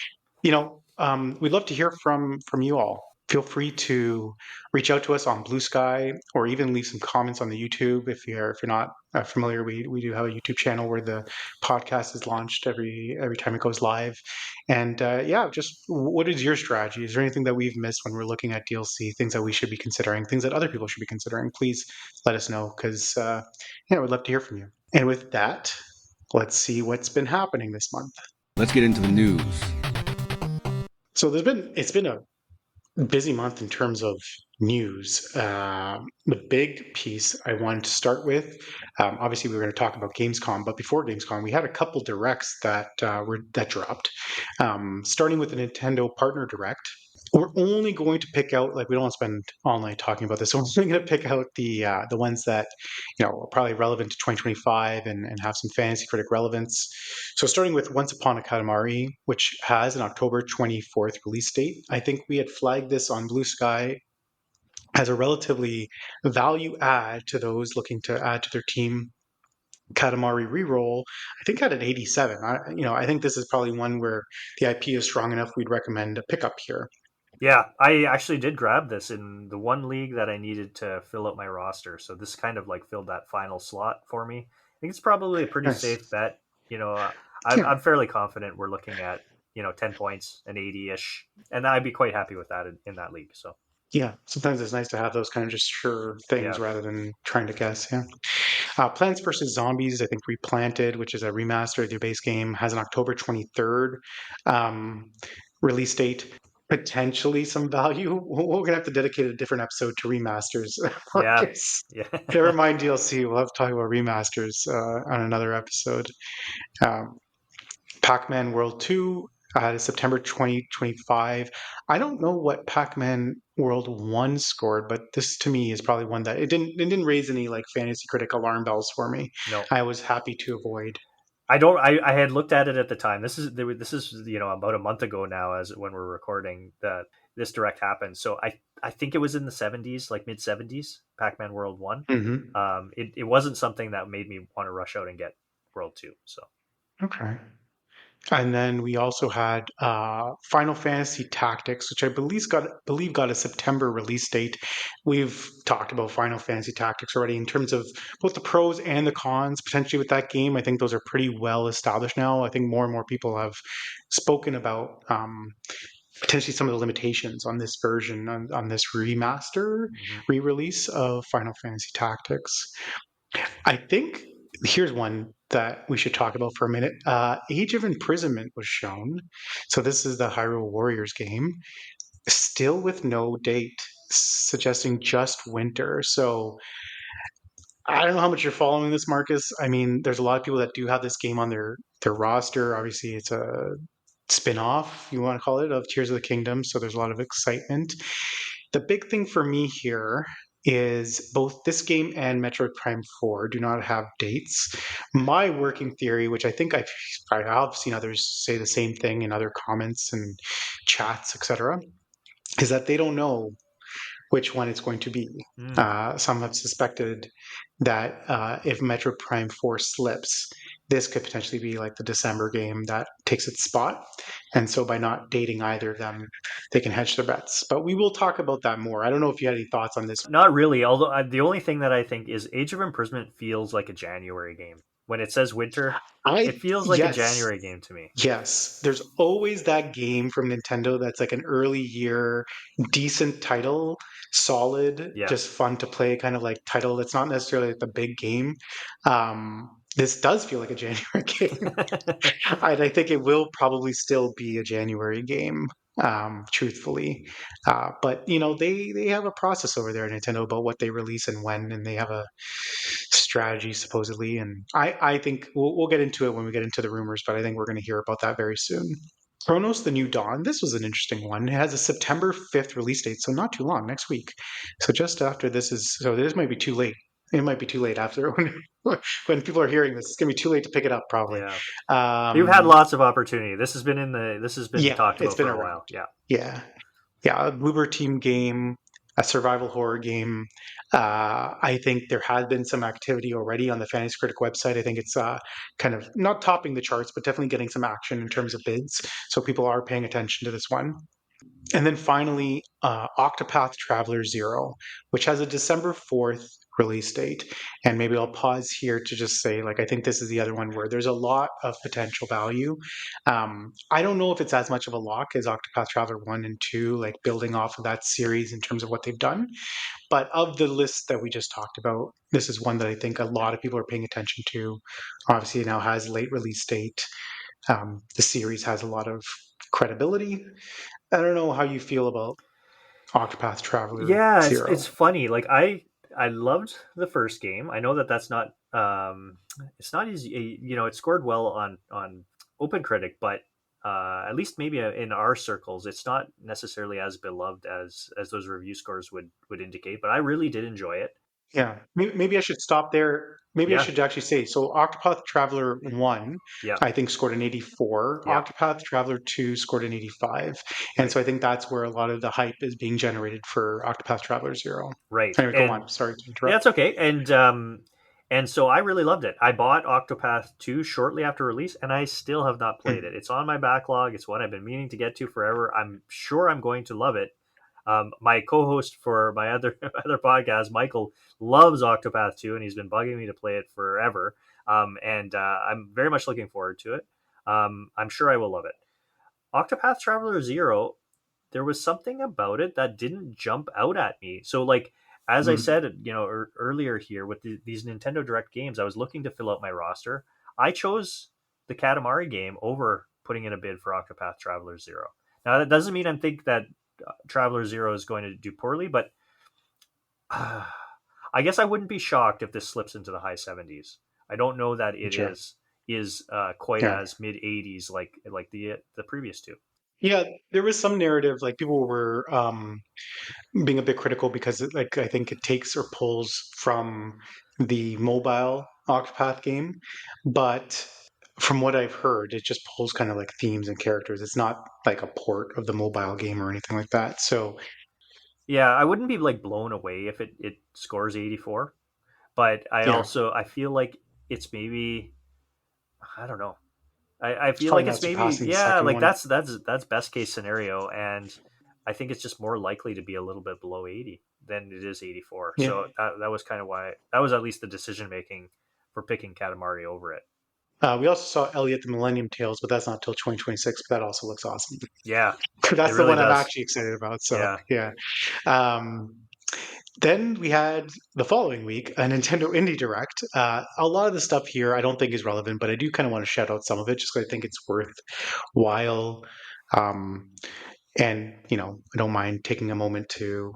We'd love to hear from you all. Feel free to reach out to us on Blue Sky or even leave some comments on the YouTube if you're not familiar. We do have a YouTube channel where the podcast is launched every time it goes live. And yeah, just what is your strategy? Is there anything that we've missed when we're looking at DLC? Things that we should be considering, things that other people should be considering? Please let us know because yeah, we'd love to hear from you. And with that, let's see what's been happening this month. Let's get into the news. So it's been a busy month in terms of news. The big piece I wanted to start with, obviously, we were going to talk about Gamescom, but before Gamescom, we had a couple directs that dropped. Starting with the Nintendo Partner Direct, we're only going to pick out, like, we don't want to spend all night talking about this. So we're only going to pick out the ones that are probably relevant to 2025 and have some fantasy critic relevance. So starting with Once Upon a Katamari, which has an October 24th release date. I think we had flagged this on Blue Sky as a relatively value add to those looking to add to their team. Katamari reroll, I think had an 87. I think this is probably one where the IP is strong enough. We'd recommend a pickup here. Yeah, I actually did grab this in the one league that I needed to fill out my roster. So this kind of like filled that final slot for me. I think it's probably a pretty Nice. safe bet. You know, Yeah. I'm fairly confident we're looking at 10 points, an 80 ish, and I'd be quite happy with that in that league. So Yeah. Sometimes it's nice to have those kind of just sure things yeah, rather than trying to guess. Yeah. Plants vs. Zombies, I think Replanted, which is a remaster of your base game, has an October 23rd release date. Potentially some value. We're going to have to dedicate a different episode to remasters, yeah, Marcus. Never yeah. mind DLC. We'll have to talk about remasters on another episode. Um, Pac-Man World 2 is September 2025. I don't know what Pac-Man World 1 scored, but this to me is probably one that it didn't raise any like fantasy critic alarm bells for me. No, I was happy to avoid. I don't. I had looked at it at the time. This is about a month ago now, as when we're recording that this direct happened. So I think it was in the 70s, like mid 70s. Pac-Man World One. Hmm. It wasn't something that made me want to rush out and get World Two. So Okay. And then we also had Final Fantasy Tactics, which I believe got a September release date. We've talked about Final Fantasy Tactics already in terms of both the pros and the cons potentially with that game. I think those are pretty well established now. I think more and more people have spoken about potentially some of the limitations on this version, on this remaster, mhm. re-release of Final Fantasy Tactics. I think here's one that we should talk about for a minute. Age of Imprisonment was shown. So this is the Hyrule Warriors game, still with no date, suggesting just winter. So I don't know how much you're following this, Marcus. I mean, there's a lot of people that do have this game on their roster. Obviously, it's a spin-off, you want to call it, of Tears of the Kingdom. So there's a lot of excitement. The big thing for me here is both this game and Metroid Prime 4 do not have dates. My working theory, which I have seen others say the same thing in other comments and chats, etc., is that they don't know which one it's going to be. Mm. Some have suspected that if Metroid Prime 4 slips, this could potentially be like the December game that takes its spot. And so by not dating either of them, they can hedge their bets. But we will talk about that more. I don't know if you had any thoughts on this. Not really. Although the only thing that I think is Age of Imprisonment feels like a January game. When it says winter, it feels like a Yes, January game to me. yes. There's always that game from Nintendo that's like an early year, decent title, solid, Yeah. just fun to play kind of like title that's not necessarily like the big game. This does feel like a January game. I think it will probably still be a January game, truthfully. But they have a process over there at Nintendo about what they release and when, and they have a strategy supposedly. And I think we'll get into it when we get into the rumors, but I think we're going to hear about that very soon. Chronos: The New Dawn. This was an interesting one. It has a September 5th release date, so not too long, next week. So just after this is, so this might be too late. It might be too late after when people are hearing this. It's gonna be too late to pick it up, probably. Yeah, you've had Um, lots of opportunity. This has been yeah, talked it's about been for a around. while. Yeah. Yeah, yeah, a Bloober Team game, a survival horror game. I think there has been some activity already on the Fantasy Critic website. I think it's kind of not topping the charts, but definitely getting some action in terms of bids. So people are paying attention to this one. And then finally, Octopath Traveler Zero, which has a December 4th release date. And maybe I'll pause here to just say, like, I think this is the other one where there's a lot of potential value. I don't know if it's as much of a lock as Octopath Traveler 1 and 2, like building off of that series in terms of what they've done. But of the list that we just talked about, this is one that I think a lot of people are paying attention to. Obviously, it now has late release date. The series has a lot of credibility. I don't know how you feel about Octopath Traveler Yeah, it's Zero. funny. Like I loved the first game. I know that that's not it's not easy. You know, it scored well on Open Critic, but at least maybe in our circles, it's not necessarily as beloved as those review scores would indicate. But I really did enjoy it. Yeah, maybe I should stop there. Maybe I Yeah, should actually say so. Octopath Traveler 1, yeah, I think, scored an 84. yeah. Octopath Traveler 2 scored an 85. And Right, so I think that's where a lot of the hype is being generated for Octopath Traveler Zero. right, Anyway, go and on. Sorry to yeah, interrupt. it's okay. And so I really loved it. I bought Octopath 2 shortly after release, and I still have not played Hmm. it. It's on my backlog. It's one I've been meaning to get to forever. I'm sure I'm going to love it. My co-host for my other other podcast, Michael, loves Octopath 2, and he's been bugging me to play it forever. And I'm very much looking forward to it. I'm sure I will love it. Octopath Traveler Zero, there was something about it that didn't jump out at me. So, like, as I Hmm. said, earlier here with these Nintendo Direct games, I was looking to fill out my roster. I chose the Katamari game over putting in a bid for Octopath Traveler Zero. Now, that doesn't mean I think that Traveler Zero is going to do poorly, but I guess I wouldn't be shocked if this slips into the high 70s. I don't know that it Sure. is quite Yeah. as mid 80s like the previous two. Yeah, there was some narrative, like people were being a bit critical because like I think it takes or pulls from the mobile Octopath game, but from what I've heard, it just pulls kind of like themes and characters. It's not like a port of the mobile game or anything like that. So Yeah, I wouldn't be like blown away if it scores 84, but yeah, I feel like it's maybe I don't know. I it's feel probably like not it's maybe surpassing the yeah, second like one. that's best case scenario, and I think it's just more likely to be a little bit below 80 than it is 84. Yeah. So that was kind of why that was at least the decision making for picking Katamari over it. We also saw Elliot the Millennium Tales, but that's not till 2026. But that also looks awesome. Yeah, it That's the really one I'm does. actually excited about. So Yeah. yeah. Um, Then we had the following week a Nintendo Indie Direct. A lot of the stuff here I don't think is relevant, but I do kind of want to shout out some of it just because I think it's worthwhile. Um, and I don't mind taking a moment to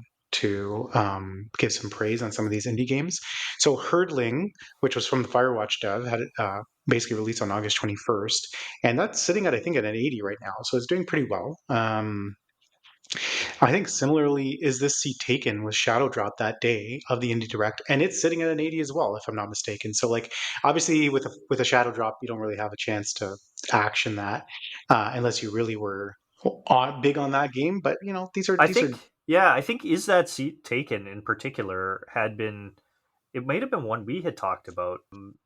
give some praise on some of these indie games. So Herdling, which was from the Firewatch dev, had it basically released on August 21st, and that's sitting at I think at an 80 right now, so it's doing pretty well. I think similarly, Is This Seat Taken was shadow dropped that day of the Indie Direct, and it's sitting at an 80 as well, if I'm not mistaken. So like obviously with a shadow drop, you don't really have a chance to action that unless you really were big on that game. But I these are think yeah, I think is that seat taken in particular had been it might have been one we had talked about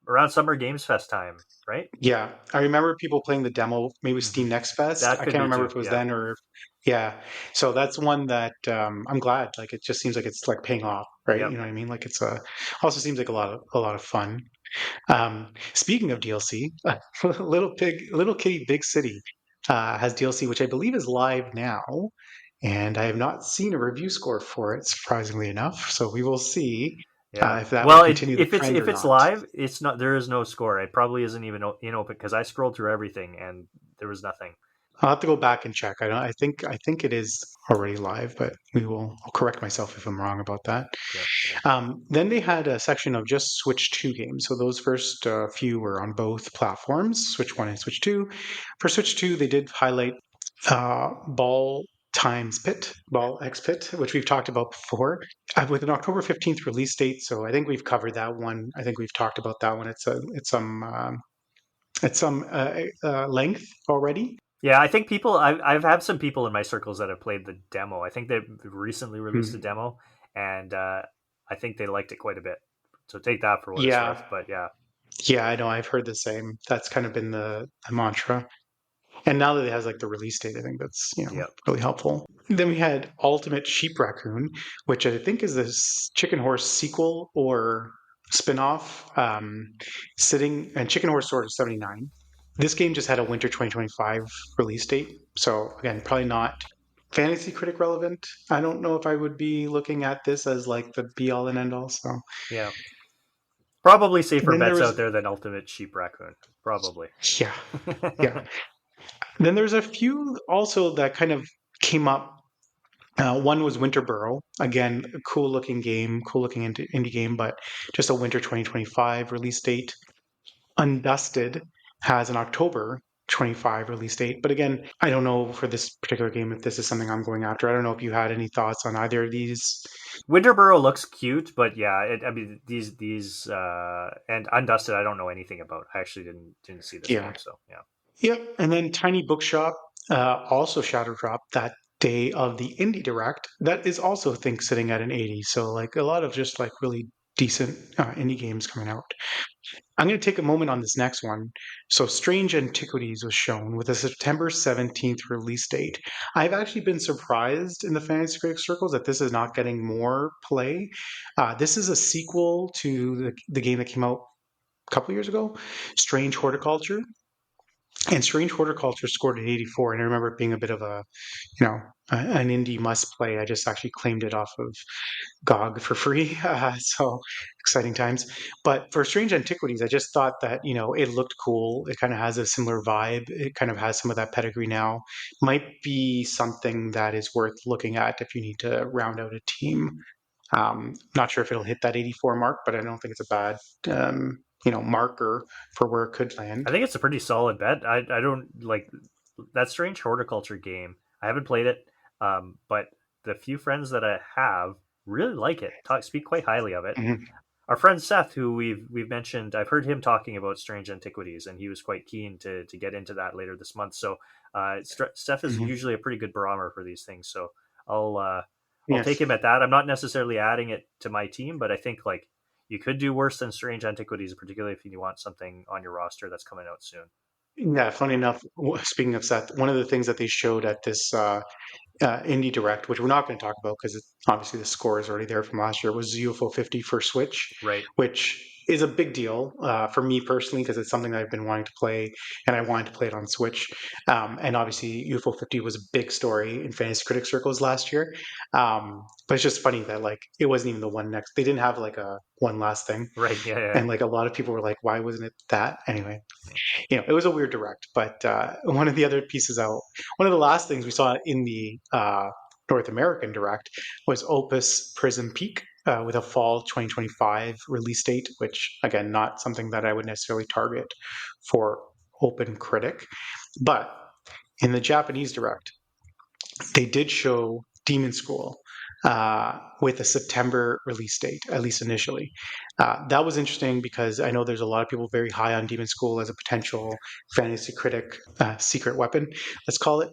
around Summer Games Fest time, right? yeah. I remember people playing the demo, maybe Mm-hmm. Steam Next Fest. That I could can't be remember too. if it was Yeah, then or yeah. So that's one that I'm glad. Like it just seems like it's like paying off, right? You yep, know what I mean? Like it's also seems like a lot of fun. Speaking of DLC, Little Kitty Big City has DLC, which I believe is live now, and I have not seen a review score for it, surprisingly enough. So we will see yeah. if that will Well, continue the trend if or it's not. live, it's not. There is no score. It probably isn't even in open because I scrolled through everything and there was nothing. I'll have to go back and check. I don't. I think it is already live, but I'll correct myself if I'm wrong about that. Yep. Then they had a section of just Switch 2 games. So those first few were on both platforms, Switch 1 and Switch 2. For Switch 2, they did highlight Ball times Pit, Ball X Pit, which we've talked about before, with an October 15th release date. So I think we've covered that one. I think we've talked about that one. It's some length already. Yeah, I think I've had some people in my circles that have played the demo. I think they recently released a Hmm. demo, and I think they liked it quite a bit. So take that for what it's Yeah, worth. But yeah, yeah, I know. I've heard the same. That's kind of been the mantra. And now that it has like the release date, I think that's yeah. really helpful. Then we had Ultimate Sheep Raccoon, which I think is this Chicken Horse sequel or spin-off. Sitting and Chicken Horse Sword of 79. This game just had a winter 2025 release date. So again, probably not fantasy critic relevant. I don't know if I would be looking at this as like the be all and end all. So Yeah. Probably safer then there bets was out there than Ultimate Sheep Raccoon. Probably. yeah, yeah. Then there's a few also that kind of came up. One was Winterborough. Again, a cool looking game, cool looking indie game, but just a winter 2025 release date. Undusted has an October 25 release date. But again, I don't know for this particular game if this is something I'm going after. I don't know if you had any thoughts on either of these. Winterborough looks cute, but yeah, I mean these and Undusted I don't know anything about. I actually didn't see this Yeah. game, so yeah. Yep. And then Tiny Bookshop also shadow dropped that day of the Indie Direct. That is also, I think, sitting at an 80. So, like, a lot of just like really decent indie games coming out. I'm going to take a moment on this next one. So, Strange Antiquities was shown with a September 17th release date. I've actually been surprised in the fantasy critic circles that this is not getting more play. This is a sequel to the game that came out a couple years ago, Strange Horticulture. And Strange Horticulture scored an 84, and I remember it being a bit of an indie must play. I just actually claimed it off of GOG for free, so exciting times. But for Strange Antiquities, I just thought that it looked cool. It kind of has a similar vibe. It kind of has some of that pedigree now. Might be something that is worth looking at if you need to round out a team. Not sure if it'll hit that 84 mark, but I don't think it's a bad marker for where it could I land. think it's a pretty solid bet. I don't like that Strange Horticulture game. I haven't played it, but the few friends that I have really like it. Speak quite highly of it. Mhm, Our friend Seth, who we've mentioned, I've heard him talking about Strange Antiquities, and he was quite keen to get into that later this month. So Seth is mhm. usually a pretty good barometer for these things. So I'll uh, I'll take Yes. him at that. I'm not necessarily adding it to my team, but I think like you could do worse than Strange Antiquities, particularly if you want something on your roster that's coming out soon. Yeah, funny enough, speaking of Seth, one of the things that they showed at this Indie Direct, which we're not going to talk about because obviously the score is already there from last year, was UFO 50 for Switch, Right. which is a big deal for me personally because it's something that I've been wanting to play and I wanted to play it on Switch. And obviously, UFO 50 was a big story in fantasy critic circles last year. But it's just funny that like it wasn't even the one next. They didn't have like a one last thing, Right. Yeah. Yeah. and like a lot of people were like, "Why wasn't it that?" Anyway, it was a weird direct, but one of the other pieces out, one of the last things we saw in the North American direct was Opus Prism Peak with a fall 2025 release date, which again, not something that I would necessarily target for Open Critic. But in the Japanese direct, they did show Demon School with a September release date, at least initially. That was interesting because I know there's a lot of people very high on Demon School as a potential fantasy critic secret weapon, let's call it.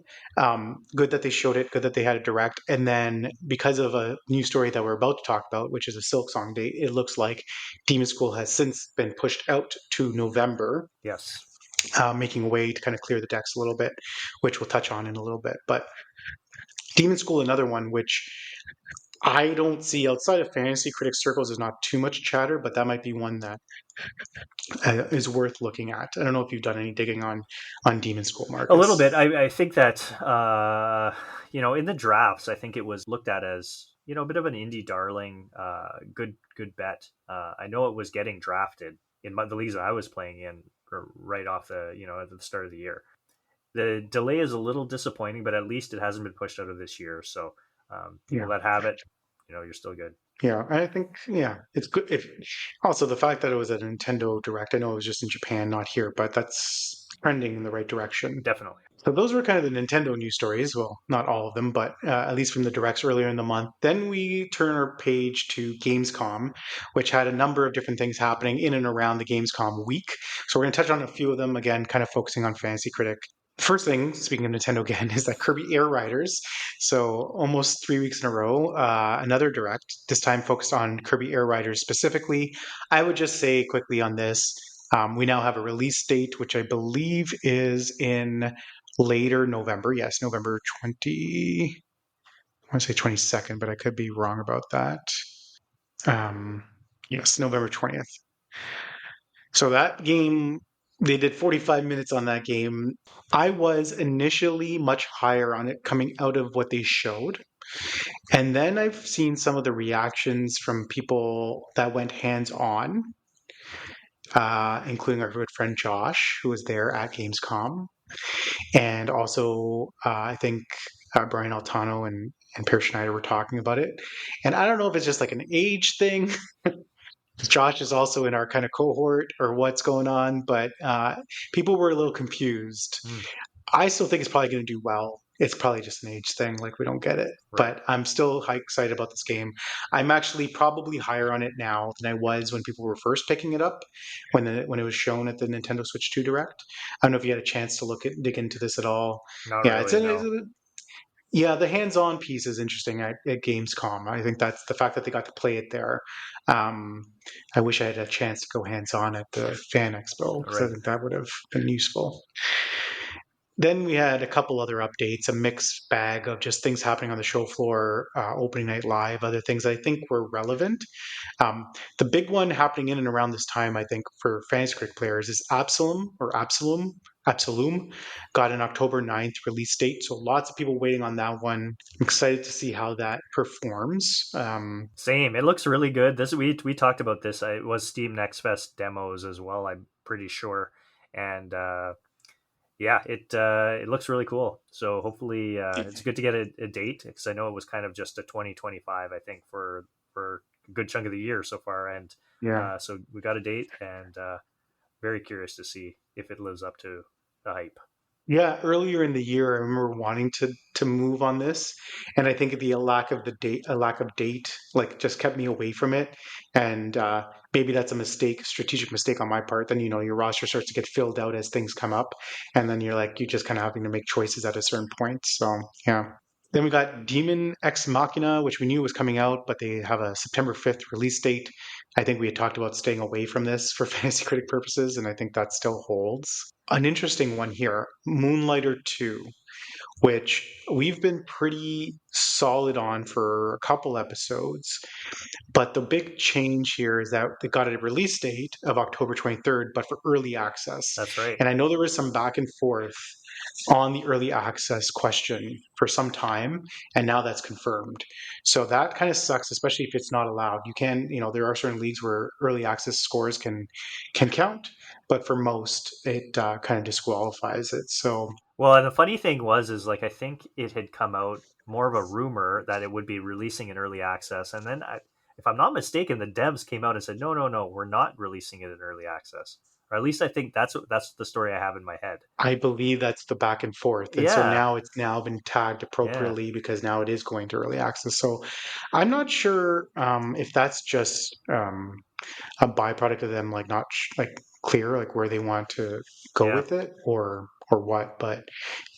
Good that they showed it, good that they had it direct. And then because of a new story that we're about to talk about, which is a Silk Song date, it looks like Demon School has since been pushed out to November, Yes. making a way to kind of clear the decks a little bit, which we'll touch on in a little bit. But Demon School, another one which I don't see outside of fantasy critic circles. There's not too much chatter, but that might be one that is worth looking at. I don't know if you've done any digging on Demon School, A little Marcus. bit. I think that in the drafts, I think it was looked at as a bit of an indie darling. Good bet. I know it was getting drafted in the leagues that I was playing in right off at the start of the year. The delay is a little disappointing, but at least it hasn't been pushed out of this year. So people Yeah, that have it, you're still good. yeah. I think it's good. If also the fact that it was a Nintendo Direct. I know it was just in Japan, not here, but that's trending in the right direction. Definitely. So those were kind of the Nintendo news stories. Well, not all of them, but at least from the directs earlier in the month. Then we turn our page to Gamescom, which had a number of different things happening in and around the Gamescom week. So we're going to touch on a few of them again, kind of focusing on Fantasy Critic. First thing, speaking of Nintendo again, is that Kirby Air Riders. So almost 3 weeks in a row, another direct, this time focused on Kirby Air Riders specifically. I would just say quickly on this, we now have a release date, which I believe is in later November. Yes, November 20. I want to say 22nd, but I could be wrong about that. Um, yes, November 20th. So that game, they did 45 minutes on that game. I was initially much higher on it coming out of what they showed. And then I've seen some of the reactions from people that went hands on, including our good friend Josh, who was there at Gamescom. And also, I think Brian Altano and Per Schneider were talking about it. And I don't know if it's just like an age thing. Josh is also in our kind of cohort or what's going on, but people were a little confused. Mm, I still think it's probably going to do well. It's probably just an age thing, like we don't get it. right. But I'm still excited about this game. I'm actually probably higher on it now than I was when people were first picking it up, when it was shown at the Nintendo Switch 2 Direct. I don't know if you had a chance to dig into this at all. Not Yeah, really, no. yeah, the hands-on piece is interesting at Gamescom. I think that's the fact that they got to play it there. Um, I wish I had a chance to go hands-on at the Fan Expo because I Right. think that would have been useful. Then we had a couple other updates, a mixed bag of just things happening on the show floor, opening night live, other things I think were relevant. The big one happening in and around this time, I think, for Fantasy Critic players is Absolum got an October 9th release date. So lots of people waiting on that one. I'm excited to see how that performs. Same. It looks really good. This we talked about this. It was Steam Next Fest demos as well. I'm pretty sure, and yeah, it looks really cool. So hopefully, it's good to get a date because I know it was kind of just a 2025. I think for a good chunk of the year so far, and Yeah. so we got a date, and very curious to see if it lives up to the hype. Yeah, earlier in the year, I remember wanting to move on this, and I think a lack of date, like just kept me away from it. And maybe that's a mistake, strategic mistake on my part. Then your roster starts to get filled out as things come up, and then you're just kind of having to make choices at a certain point. So yeah. Then we got Demon Ex Machina, which we knew was coming out, but they have a September 5th release date. I think we had talked about staying away from this for Fantasy Critic purposes, and I think that still holds. An interesting one here, Moonlighter 2, which we've been pretty solid on for a couple episodes. But the big change here is that they got a release date of October 23rd, but for early access. That's right. And I know there was some back and forth on the early access question for some time, and now that's confirmed. So that kind of sucks, especially if it's not allowed. There are certain leagues where early access scores can count, but for most, it kind of disqualifies it. So Well, and the funny thing was, is like I think it had come out more of a rumor that it would be releasing in early access, and then if I'm not mistaken, the devs came out and said, "No, no, no, we're not releasing it in early access." Or at least I think that's the story I have in my head. I believe that's the back and forth. And so Yeah, now it's now been tagged yeah. appropriately because now it is going to early access. So I'm not sure if that's just a byproduct of them like not like clear like where they want to go Yeah. with it or what, but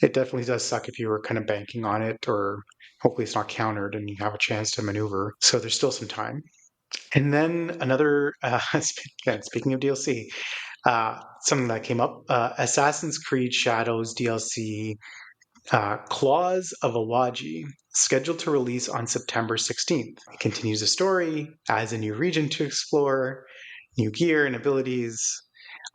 it definitely does suck if you were kind of banking on it, or hopefully it's not countered and you have a chance to maneuver. So there's still some time. And then another again, speaking of DLC, something that came up, Assassin's Creed Shadows DLC, Claws of Awaji, scheduled to release on September 16th. It continues the story, adds a new region to explore, new gear and abilities.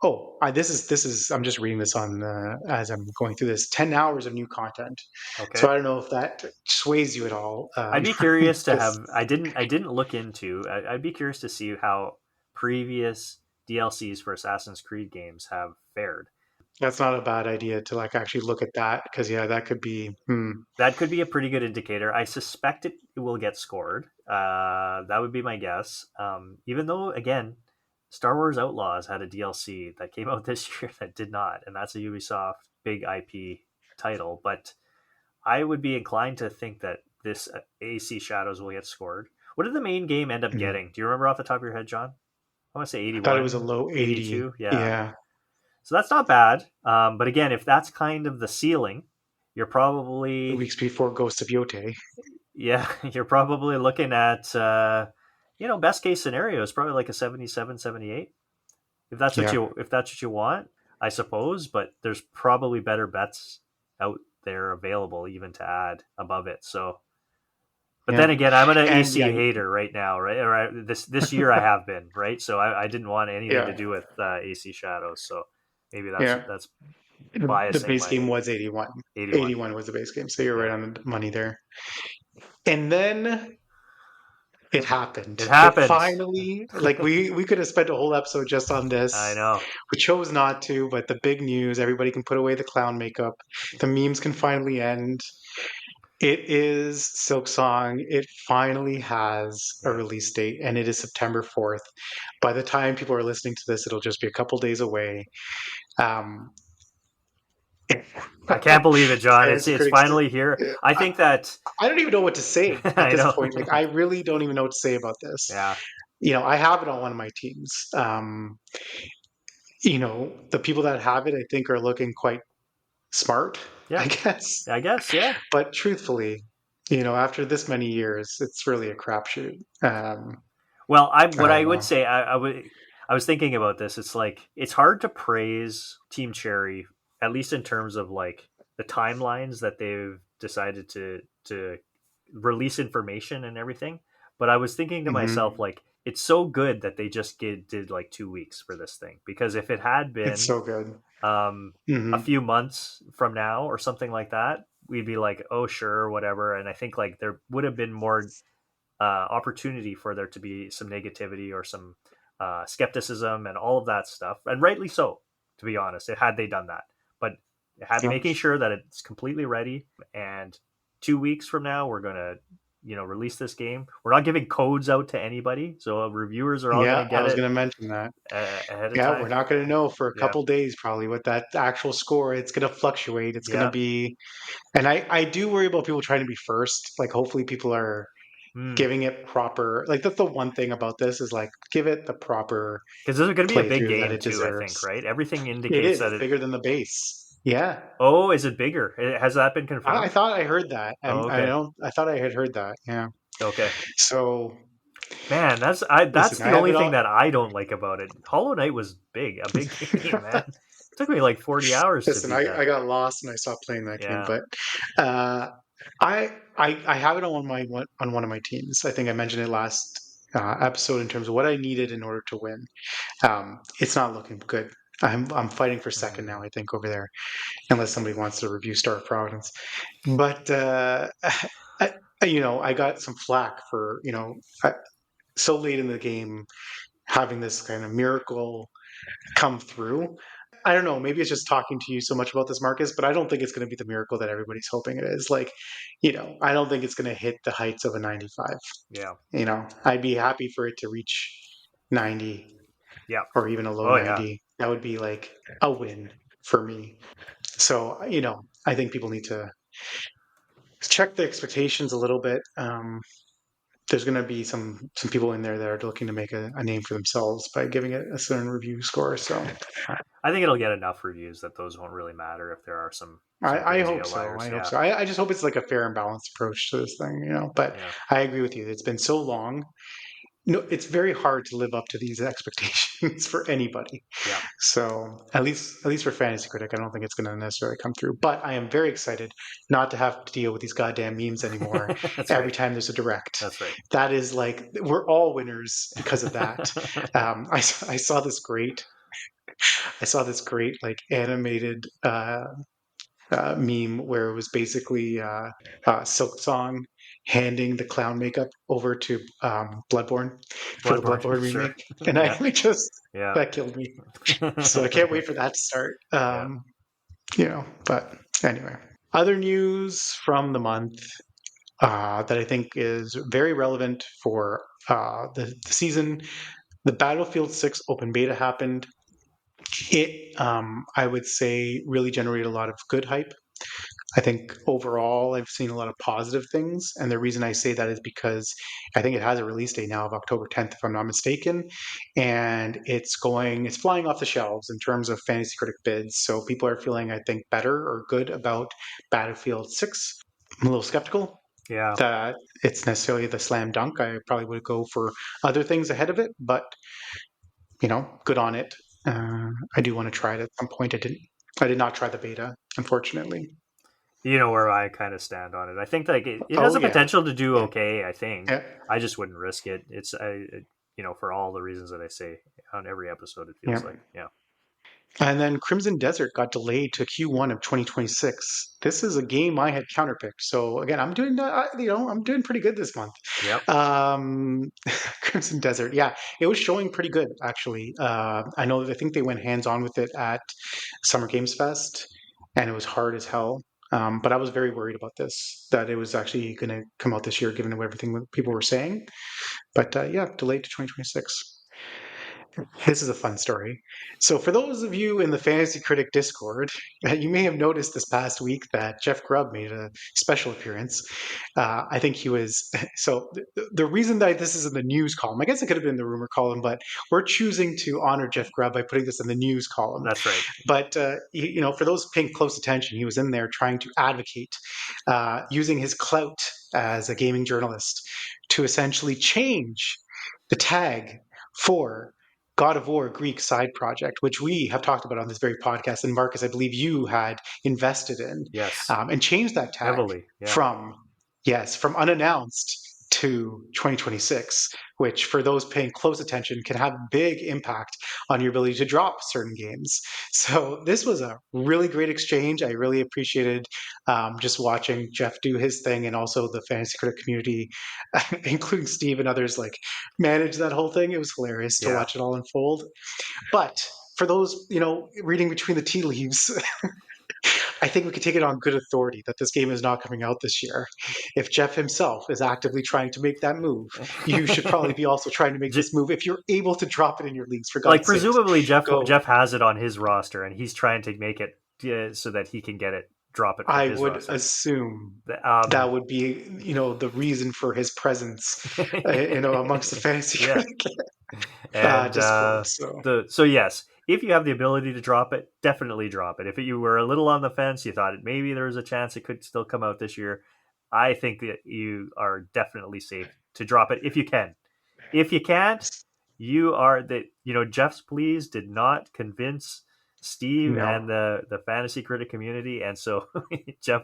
Oh, this is. I'm just reading this on as I'm going through this. 10 hours of new content. So Okay. I don't know if that sways you at all. I'd be curious to Because have. I didn't look into. I'd be curious to see how previous DLCs for Assassin's Creed games have fared. that's not a bad idea to like actually look at that. Because yeah, that could be. That could be a pretty good indicator. I suspect it will get scored. That would be my guess. Even though, again, Star Wars Outlaws had a DLC that came out this year that did not, and that's a Ubisoft big IP title, but I would be inclined to think that this AC Shadows will get scored. What did the main game end up Mhm. getting? Do you remember off the top of your head, John? I want to say I thought it was a 81, low 80. 82. Yeah. Yeah. So that's not bad. But again, if that's kind of the ceiling, you're 2 probably, weeks before Ghost of Yote. yeah, you're probably looking at, best case scenario is probably like a 77, 78. Yeah. If that's what you want, I suppose, but there's probably better bets out there available even to add above it. So, but then Yeah. again, I'm an And AC yeah, hater right now, right? This year I have been, right? So I didn't want anything to yeah, do with AC Shadows. So maybe that's yeah. that's The biasing base my game was 81. 81. 81 was the base game. So you're Yeah, right on the money there. And then it happened. it It happened. finally, like we could have spent a whole episode just on I this. know. We chose not to, but the big news, everybody can put away the clown makeup. The memes can finally end. It is Silk Song. It finally has a Yeah, release date, and it is September 4th. By the time people are listening to this, it'll just be a couple days away. Um, I can't believe it, John. fantasy It's critics, finally here. I I, think that I don't even know what to say at I this know. point. Like, I really don't even know what to say about this. Yeah, I have it on one of my teams. The people that have it, I think, are looking quite smart, I yeah. guess. I guess. Yeah. But truthfully, after this many years, it's really a crapshoot. Well, I I what I don't would know. say I was thinking about this. It's like it's hard to praise Team Cherry, at least in terms of like the timelines that they've decided to release information and everything. But I was thinking to myself, Hmm. like, it's so good that they just did like 2 weeks for this thing, because if it had It's been so good. um, a Hmm. few months from now or something like that, we'd be like, oh sure, whatever. And I think like there would have been more opportunity for there to be some negativity or some skepticism and all of that stuff, and rightly so, to be honest. It had they done that, but Yep. making sure that it's completely ready. And 2 weeks from now, we're gonna release this game. We're not giving codes out to anybody, so reviewers are all gonna Yeah, I get was it going to mention that. ahead of Yeah, we're time. not going to know for a Yeah, couple days probably what that actual score. It's going to fluctuate. It's going to yeah. be, and I do worry about people trying to be first. Like, hopefully, people are Mm. giving it proper. Like, that's the one thing about this is like give it the proper Because this is going to be a big playthrough that game it too. I think, deserves. right? Everything It indicates is. that It's it. bigger than the base. Yeah, Oh, is it bigger? Has that been I confirmed? thought I heard that. Oh, I okay. don't. I thought I had heard that. Yeah. Okay. So Man, that's listen, I the have only it thing all. that I don't like about it. Hollow Knight was a big game, man. It took me like 40 hours to Listen, beat I that. got lost and I stopped playing that game, Yeah. but uh, I have it on one of my teams. I think I mentioned it last episode in terms of what I needed in order to win. It's not looking good. I'm fighting for second now. Mm. I think over there, unless somebody wants to review Star of Providence. But I, I got some flack for so late in the game having this kind of miracle come through. I don't know. Maybe it's just talking to you so much about this, Marcus, but I don't think it's going to be the miracle that everybody's hoping it is. Like, I don't think it's going to hit the heights of a 95. Yeah. I'd be happy for it to reach 90 Yeah. or even a low Oh yeah. 90. That would be like a win for me. So, I think people need to check the expectations a little bit. There's going to be some people in there that are looking to make a name for themselves by giving it a certain review score. So I think it'll get enough reviews that those won't really matter if there are some I crazy hope so. I outliers. hope Yeah. so. I just hope it's like a fair and balanced approach to this thing. But Yeah. I agree with you. It's been so long. No, it's very hard to live up to these expectations for anybody. Yeah. So at least for Fantasy Critic, I don't think it's going to necessarily come through. But I am very excited not to have to deal with these goddamn memes anymore That's every right. time there's a direct. That's right. That is like we're all winners because of that. I saw this great. I saw this great like animated meme where it was basically Silk Song handing the clown makeup over to Bloodborne for the Bloodborne, Bloodborne sure. remake, and Yeah. I just Yeah. that killed me. So I can't wait for that to start. Yeah. But anyway, other news from the month that I think is very relevant for the season. The Battlefield 6 open beta happened. It, I would say, really generated a lot of good hype I think overall, I've seen a lot of positive things. And the reason I say that is because I think it has a release date now of October 10th, if I'm not mistaken. And it's flying off the shelves in terms of Fantasy Critic bids. So people are feeling, I think, better or good about Battlefield 6. I'm a little skeptical Yeah. that it's necessarily the slam dunk. I probably would go for other things ahead of it, but good on it. I do want to try it at some point. I did not try the beta, unfortunately. You know where I kind of stand on it. I think like it has Oh a yeah, potential to do yeah, okay. I think yeah, I just wouldn't risk it. For all the reasons that I say on every episode, it feels yeah. like yeah. And then Crimson Desert got delayed to Q1 of 2026. This is a game I had counterpicked. So again, I'm doing pretty good this month. Yep. Um, Crimson Desert, yeah, it was showing pretty good actually. I think they went hands on with it at Summer Games Fest, and it was hard as hell. But I was very worried about this, that it was actually going to come out this year, given everything that people were saying. But yeah, delayed to 2026. This is a fun story. So, for those of you in the Fantasy Critic Discord, you may have noticed this past week that Jeff Grubb made a special appearance. I think he was. So, the reason that this is in the news column, I guess it could have been the rumor column, but we're choosing to honor Jeff Grubb by putting this in the news column. That's right. But, for those paying close attention, he was in there trying to advocate, using his clout as a gaming journalist to essentially change the tag for God of War Greek side project, which we have talked about on this very podcast. And Marcus, I believe you had invested in, Yes. and changed that tag Heavily. Yeah. from, yes, from unannounced to 2026, which for those paying close attention can have big impact on your ability to drop certain games. So this was a really great exchange. I really appreciated just watching Jeff do his thing, and also the Fantasy Critic community, including Steve and others, like manage that whole thing. It was hilarious to Yeah. watch it all unfold. But for those, reading between the tea leaves, I think we could take it on good authority that this game is not coming out this year. If Jeff himself is actively trying to make that move, you should probably be also trying to make this move. If you're able to drop it in your leagues, for Like God's sake, presumably go. Jeff has it on his roster and he's trying to make it so that he can drop it from I his would roster. assume that Um, would be, the reason for his presence, amongst the fantasy yeah, and Discord. So so yes, if you have the ability to drop it, definitely drop it. If you were a little on the fence, you thought maybe there was a chance it could still come out this year, I think that you are definitely safe to drop it if you can. If you can't, you are that Jeff's pleas did not convince Steve and no. the fantasy critic community, and so Jeff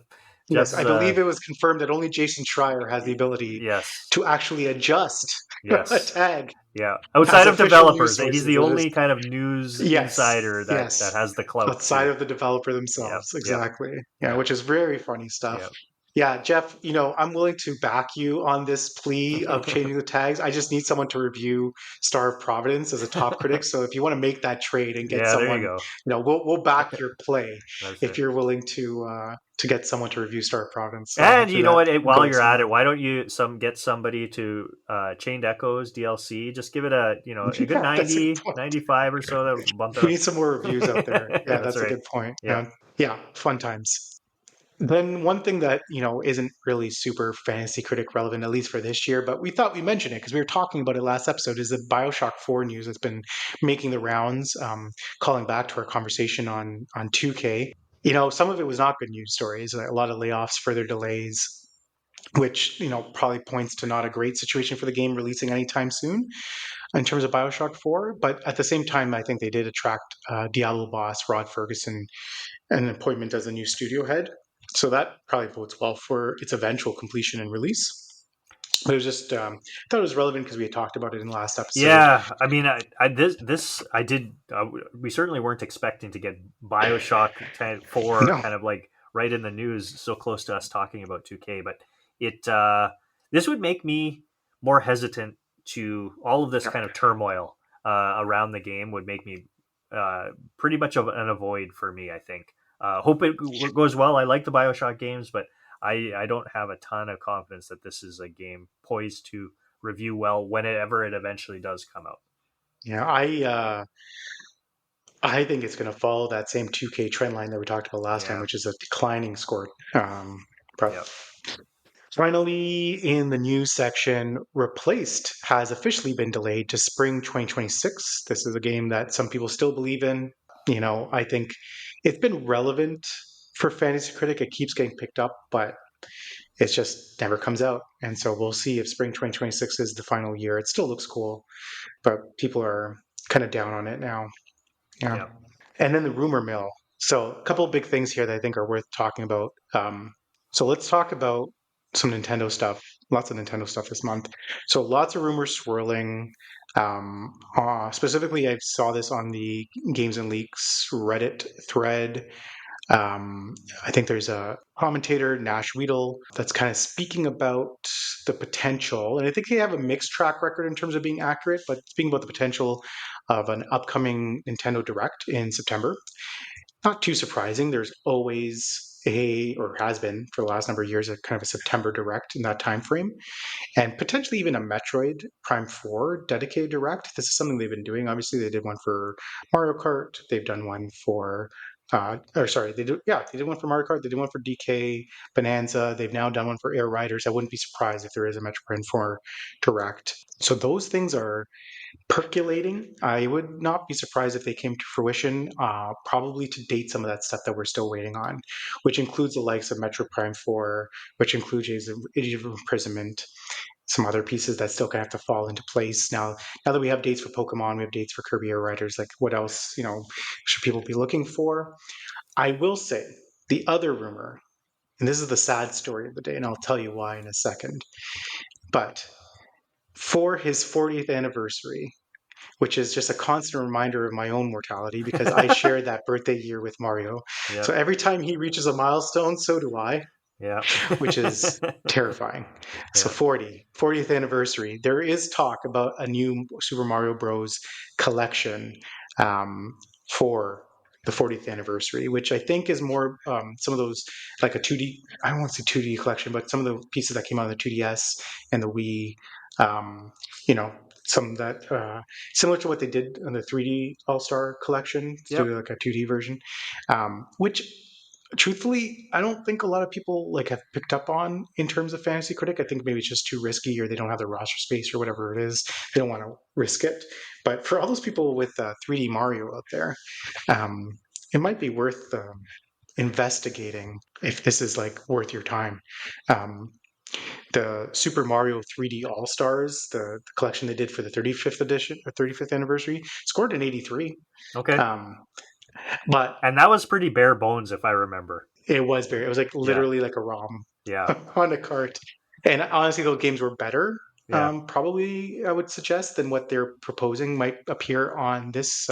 Yes, Jeff's I believe it was confirmed that only Jason Schreier has the ability yes, to actually adjust a yes, tag yeah. as Outside of official news developers, he's sources. the It is only kind of news yes, insider that yes, has the clout outside to. of the developer Yep, themselves, yep, exactly. Yeah, yep, which is very funny stuff. yep. Yeah, Jeff, I'm willing to back you on this plea of changing the tags. I just need someone to review Star of Providence as a top critic. So if you want to make that trade and get Yeah, there you someone, go. we'll back your play That's if it. you're willing to get someone to review Star of Providence. So And hopefully you know that what? While goes you're at through. it, why don't you get somebody to Chained Echoes DLC? Just give it a good Yeah, that's a good 90, point. 95 or so to bump it We up. need some more reviews out there. Yeah, That's that's a right. good point. Yep. Yeah, fun times. Then one thing that, isn't really super fantasy critic relevant, at least for this year, but we thought we mentioned it because we were talking about it last episode, is the Bioshock 4 news that's been making the rounds, calling back to our conversation on 2K. Some of it was not good news stories, a lot of layoffs, further delays, which, probably points to not a great situation for the game releasing anytime soon in terms of Bioshock 4. But at the same time, I think they did attract Diablo boss Rod Ferguson an appointment as a new studio head. So that probably bodes well for its eventual completion and release. But it was just, thought it was relevant because we had talked about it in the last episode. Yeah, I mean, this I did. We certainly weren't expecting to get Bioshock 4 No, kind of like right in the news, so close to us talking about 2K. But it this would make me more hesitant to all of this yeah, kind of turmoil around the game. Would make me pretty much of an avoid for me. I think. Hope it goes well. I like the Bioshock games, but I don't have a ton of confidence that this is a game poised to review well whenever it eventually does come out. yeah. I think it's going to follow that same 2K trend line that we talked about last time, Yeah. which is a declining score. But Yep. finally, in the news section, Replaced has officially been delayed to spring 2026. This is a game that some people still believe in. I think it's been relevant for Fantasy Critic. It keeps getting picked up, but it just never comes out. And so we'll see if spring 2026 is the final year. It still looks cool, but people are kind of down on it now. Yeah. Yep. And then the rumor mill. So a couple of big things here that I think are worth talking about. So let's talk about some Nintendo stuff. Lots of Nintendo stuff this month. So lots of rumors swirling. Specifically, I saw this on the Games and Leaks Reddit thread. Um, I think there's a commentator, Nash Weedle, that's kind of speaking about the potential, and I think they have a mixed track record in terms of being accurate, but speaking about the potential of an upcoming Nintendo Direct in September. Not too surprising. There's always or has been for the last number of years, a kind of a September Direct in that time frame, and potentially even a Metroid Prime 4 dedicated Direct. This is something they've been doing. Obviously, they did one for Mario Kart. They've done one for, or sorry, they did one for Mario Kart. They did one for DK Bonanza. They've now done one for Air Riders. I wouldn't be surprised if there is a Metroid Prime 4 Direct. So those things are percolating. I would not be surprised if they came to fruition, probably to date some of that stuff that we're still waiting on, which includes the likes of Metro Prime 4, which includes Age of Imprisonment, some other pieces that still kind of have to fall into place. Now that we have dates for Pokemon, we have dates for Kirby Air Riders, like what else, should people be looking for? I will say the other rumor, and this is the sad story of the day, and I'll tell you why in a second, but for his 40th anniversary, which is just a constant reminder of my own mortality because I shared that birthday year with Mario. So Yep. every time he reaches a milestone, so do I, Yeah. which is terrifying. So Yeah. 40th anniversary. There is talk about a new Super Mario Bros. Collection um, for the 40th anniversary, which I think is more some of those like a 2D, I don't want to say 2D collection, but some of the pieces that came out of the 2DS and the Wii, um, you know, some that similar to what they did on the 3D All Star collection, to Yep. do like a 2D version, which truthfully, I don't think a lot of people like have picked up on in terms of Fantasy Critic. I think maybe it's just too risky, or they don't have the roster space, or whatever it is. They don't want to risk it. But for all those people with 3D Mario out there, um, it might be worth investigating if this is like worth your time. Um, the Super Mario 3D All Stars, the collection they did for the 35th edition or 35th anniversary, scored an 83. Okay. Um, but And that was pretty bare bones, if I remember. it was like Yeah. literally like a ROM Yeah. on a cart. And honestly, those games were better, Yeah. probably I would suggest, than what they're proposing might appear on this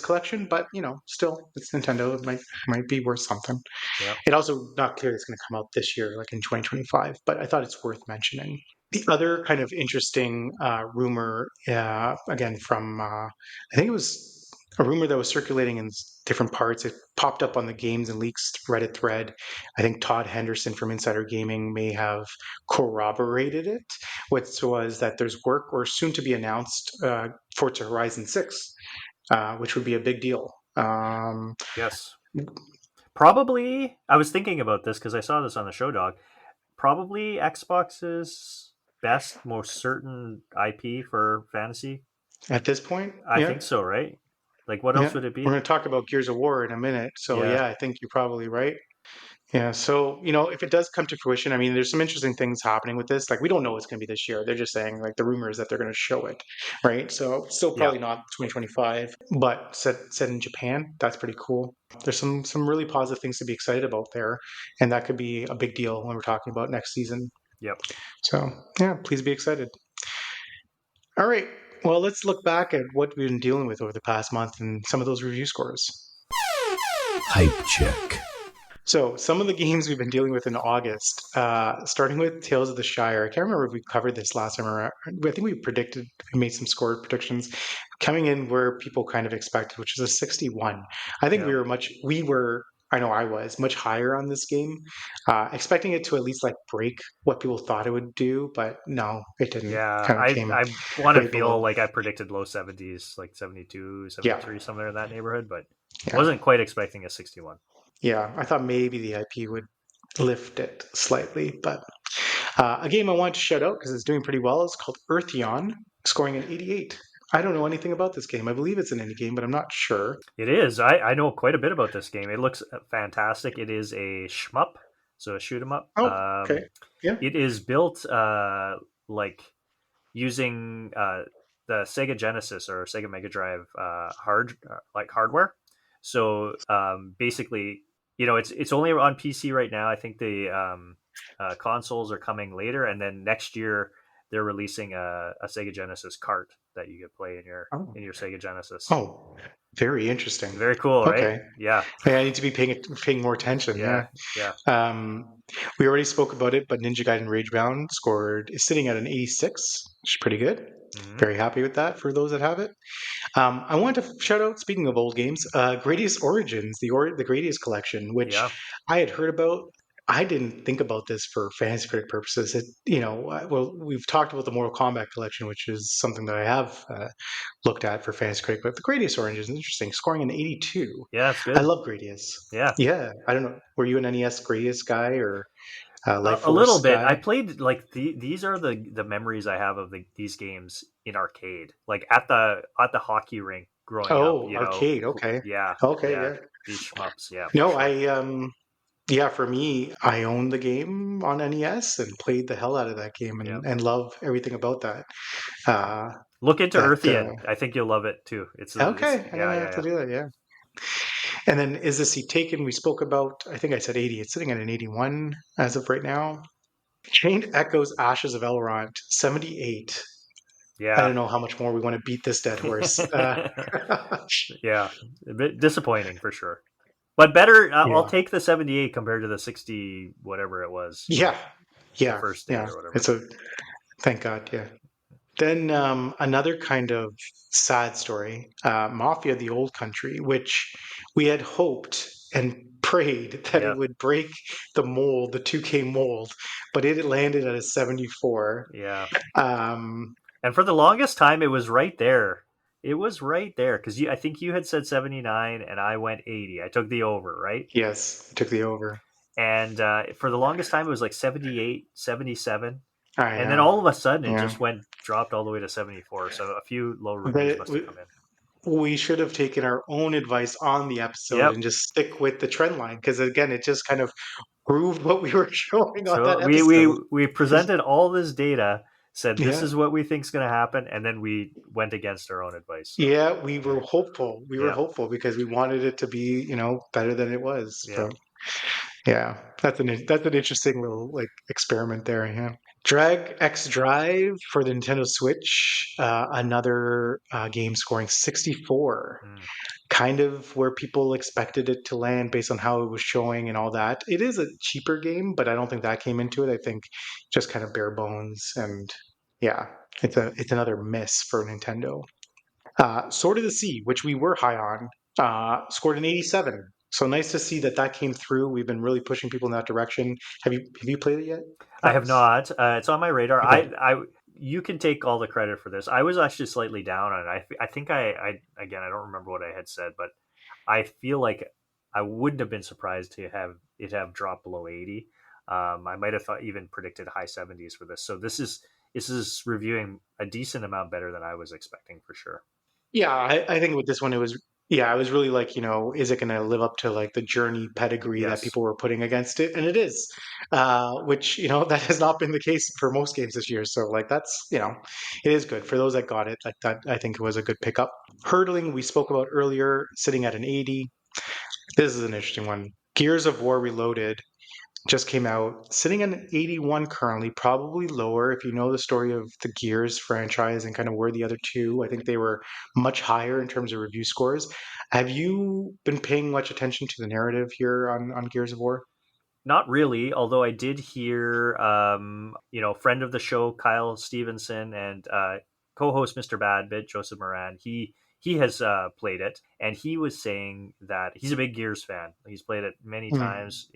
collection. But still, it's Nintendo. It might be worth something. Yep. It also not clear it's going to come out this year, like in 2025. But I thought it's worth mentioning. The other kind of interesting rumor, again from I think it was a rumor that was circulating in different parts. It popped up on the Games and Leaks Reddit thread. I think Todd Henderson from Insider Gaming may have corroborated it, which was that there's work or soon to be announced Forza Horizon 6, which would be a big deal. Yes. Probably, I was thinking about this because I saw this on the show dog. Probably Xbox's best, most certain IP for fantasy. At this point, I yeah, think so, right? Like, what else yeah. would it We're be? going to talk about Gears of War in a minute. So, Yeah. yeah, I think you're probably right. Yeah, so if it does come to fruition, I mean, there's some interesting things happening with this. Like, we don't know it's going to be this year. They're just saying like the rumor is that they're going to show it, right? So still Yeah. probably not 2025, but set in Japan. That's pretty cool. There's some really positive things to be excited about there, and that could be a big deal when we're talking about next season. Yep. So yeah, please be excited. All right, well, let's look back at what we've been dealing with over the past month and some of those review scores. Hype check. So, some of the games we've been dealing with in August, starting with Tales of the Shire. I can't remember if we covered this last time around. I think we made some score predictions coming in where people kind of expected, which is a 61. I think Yeah. we were I know I was much higher on this game, expecting it to at least like break what people thought it would do, but no, it didn't. Yeah, Kind of came I want to right feel below. like I predicted low 70s, like 72, Yeah, 73, somewhere in that neighborhood, but yeah, wasn't quite expecting a 61. yeah. I thought maybe the IP would lift it slightly, but a game I wanted to shout out because it's doing pretty well is called Eartheon, scoring an 88. I don't know anything about this game. I believe it's an indie game, but I'm not sure. It is. I know quite a bit about this game. It looks fantastic. It is a shmup, so a shoot 'em up. Oh, okay. Yeah. It is built like using the Sega Genesis or Sega Mega Drive like hardware. So basically, it's only on PC right now. I think the consoles are coming later, and then next year they're releasing a Sega Genesis cart that you could play Oh, in your Sega Genesis. oh, very interesting. Very cool, right? Okay. Yeah, Yeah, I need to be paying more attention. Yeah. yeah, yeah. Um, we already spoke about it, but Ninja Gaiden Ragebound is sitting at an 86, which is pretty good. Hmm. Very happy with that for those that have it. I want to shout out, speaking of old games, Gradius Origins, the Gradius collection, which Yeah. I had heard about. I didn't think about this for fantasy critic purposes. Well, we've talked about the Mortal Kombat collection, which is something that I have looked at for fantasy critic, but the Gradius Origins is interesting, scoring an 82. Yeah, it's I good. love Gradius. Yeah. Yeah, I don't know. Were you an NES Gradius guy or Life A little Force bit. I guy? played like these are the memories I have of these games in arcade, like at the hockey rink growing up. Oh, arcade. Okay. Yeah, Okay, yeah, yeah. these shmups. Yeah, for No, sure. yeah, for me, I owned the game on NES and played the hell out of that game Yeah. and love everything about that. Uh, Look into that Earthian. I think you'll love it too. It's okay, I'm yeah, gonna yeah, have to yeah, do that. Yeah. And then is this Seat Taken? We spoke about. I think I said 80. It's sitting at an 81 as of right now. Chained Echoes, Ashes of Elrond, 78. I yeah. don't know how much more we want to beat this dead horse. Yeah, a bit disappointing for sure. But better. I'll Yeah. take the 78 compared to the 60, whatever it was, Yeah. the Yeah. first day Yeah. or whatever. It's a thank God. Yeah. Then another kind of sad story, Mafia: The Old Country, which we had hoped and prayed that it Yeah, would break the mold, the 2K mold, but it landed at a 74. yeah. Um, And for the longest time, it was right there. It was right there because I think you had said 79 and I went 80. I took the over, right? yes, took the over. And for the longest time, it was like 78, 77. I And then know. all of a sudden, it Yeah. just dropped all the way to 74. So a few low reviews But must have come in. we should have taken our own advice on the episode Yep. and just stick with the trend line because, again, it just kind of proved what we were showing on So that episode. we presented all this data, said this Yeah. is what we think is going to happen, and then we went against our own advice. So Yeah, we were hopeful. We were yeah, hopeful because we wanted it to be, better than it was. yeah. But yeah, that's an interesting little like experiment there. Yeah. Drag X Drive for the Nintendo Switch, another game scoring 64, Mm. kind of where people expected it to land based on how it was showing and all that. It is a cheaper game, but I don't think that came into it. I think just kind of bare bones and yeah, it's another miss for Nintendo. Sword of the Sea, which we were high on, scored an 87. So nice to see that that came through. We've been really pushing people in that direction. Have you played it yet, I have Alex? not. It's on my radar. Okay. You can take all the credit for this. I was actually slightly down on it. I think I again I don't remember what I had said, but I feel like I wouldn't have been surprised to have it have dropped below 80. I might have even predicted high 70s for this. So this is reviewing a decent amount better than I was expecting for sure. Yeah, I think with this one, yeah, I was really like, is it going to live up to like the journey pedigree that Yes. people were putting against it? And it is, which, that has not been the case for most games this year. So like, it is good for those that got it. Like that, I think it was a good pickup. Hurdling, we spoke about earlier, sitting at an 80. This is an interesting one. Gears of War Reloaded just came out, sitting at an 81 currently, probably lower if you know the story of the Gears franchise and kind of where the other two. I think they were much higher in terms of review scores. Have you been paying much attention to the narrative here on Gears of War? Not really, although I did hear, friend of the show Kyle Stevenson and co-host Mr. Badbit Joseph Moran. He he has played it, and he was saying that he's a big Gears fan. He's played it many Mm. times,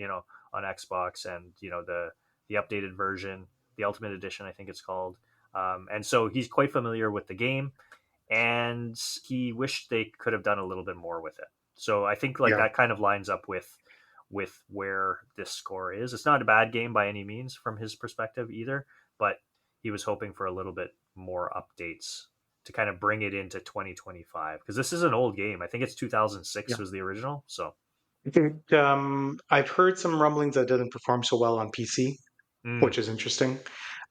on Xbox, and the updated version, the Ultimate Edition, I think it's called. And so he's quite familiar with the game, and he wished they could have done a little bit more with it. So I think like Yeah. that kind of lines up with where this score is. It's not a bad game by any means from his perspective either, but he was hoping for a little bit more updates to kind of bring it into 2025, because this is an old game. I think it's 2006 Yeah. was the original. So, I think I've heard some rumblings that it doesn't perform so well on PC, mm, which is interesting.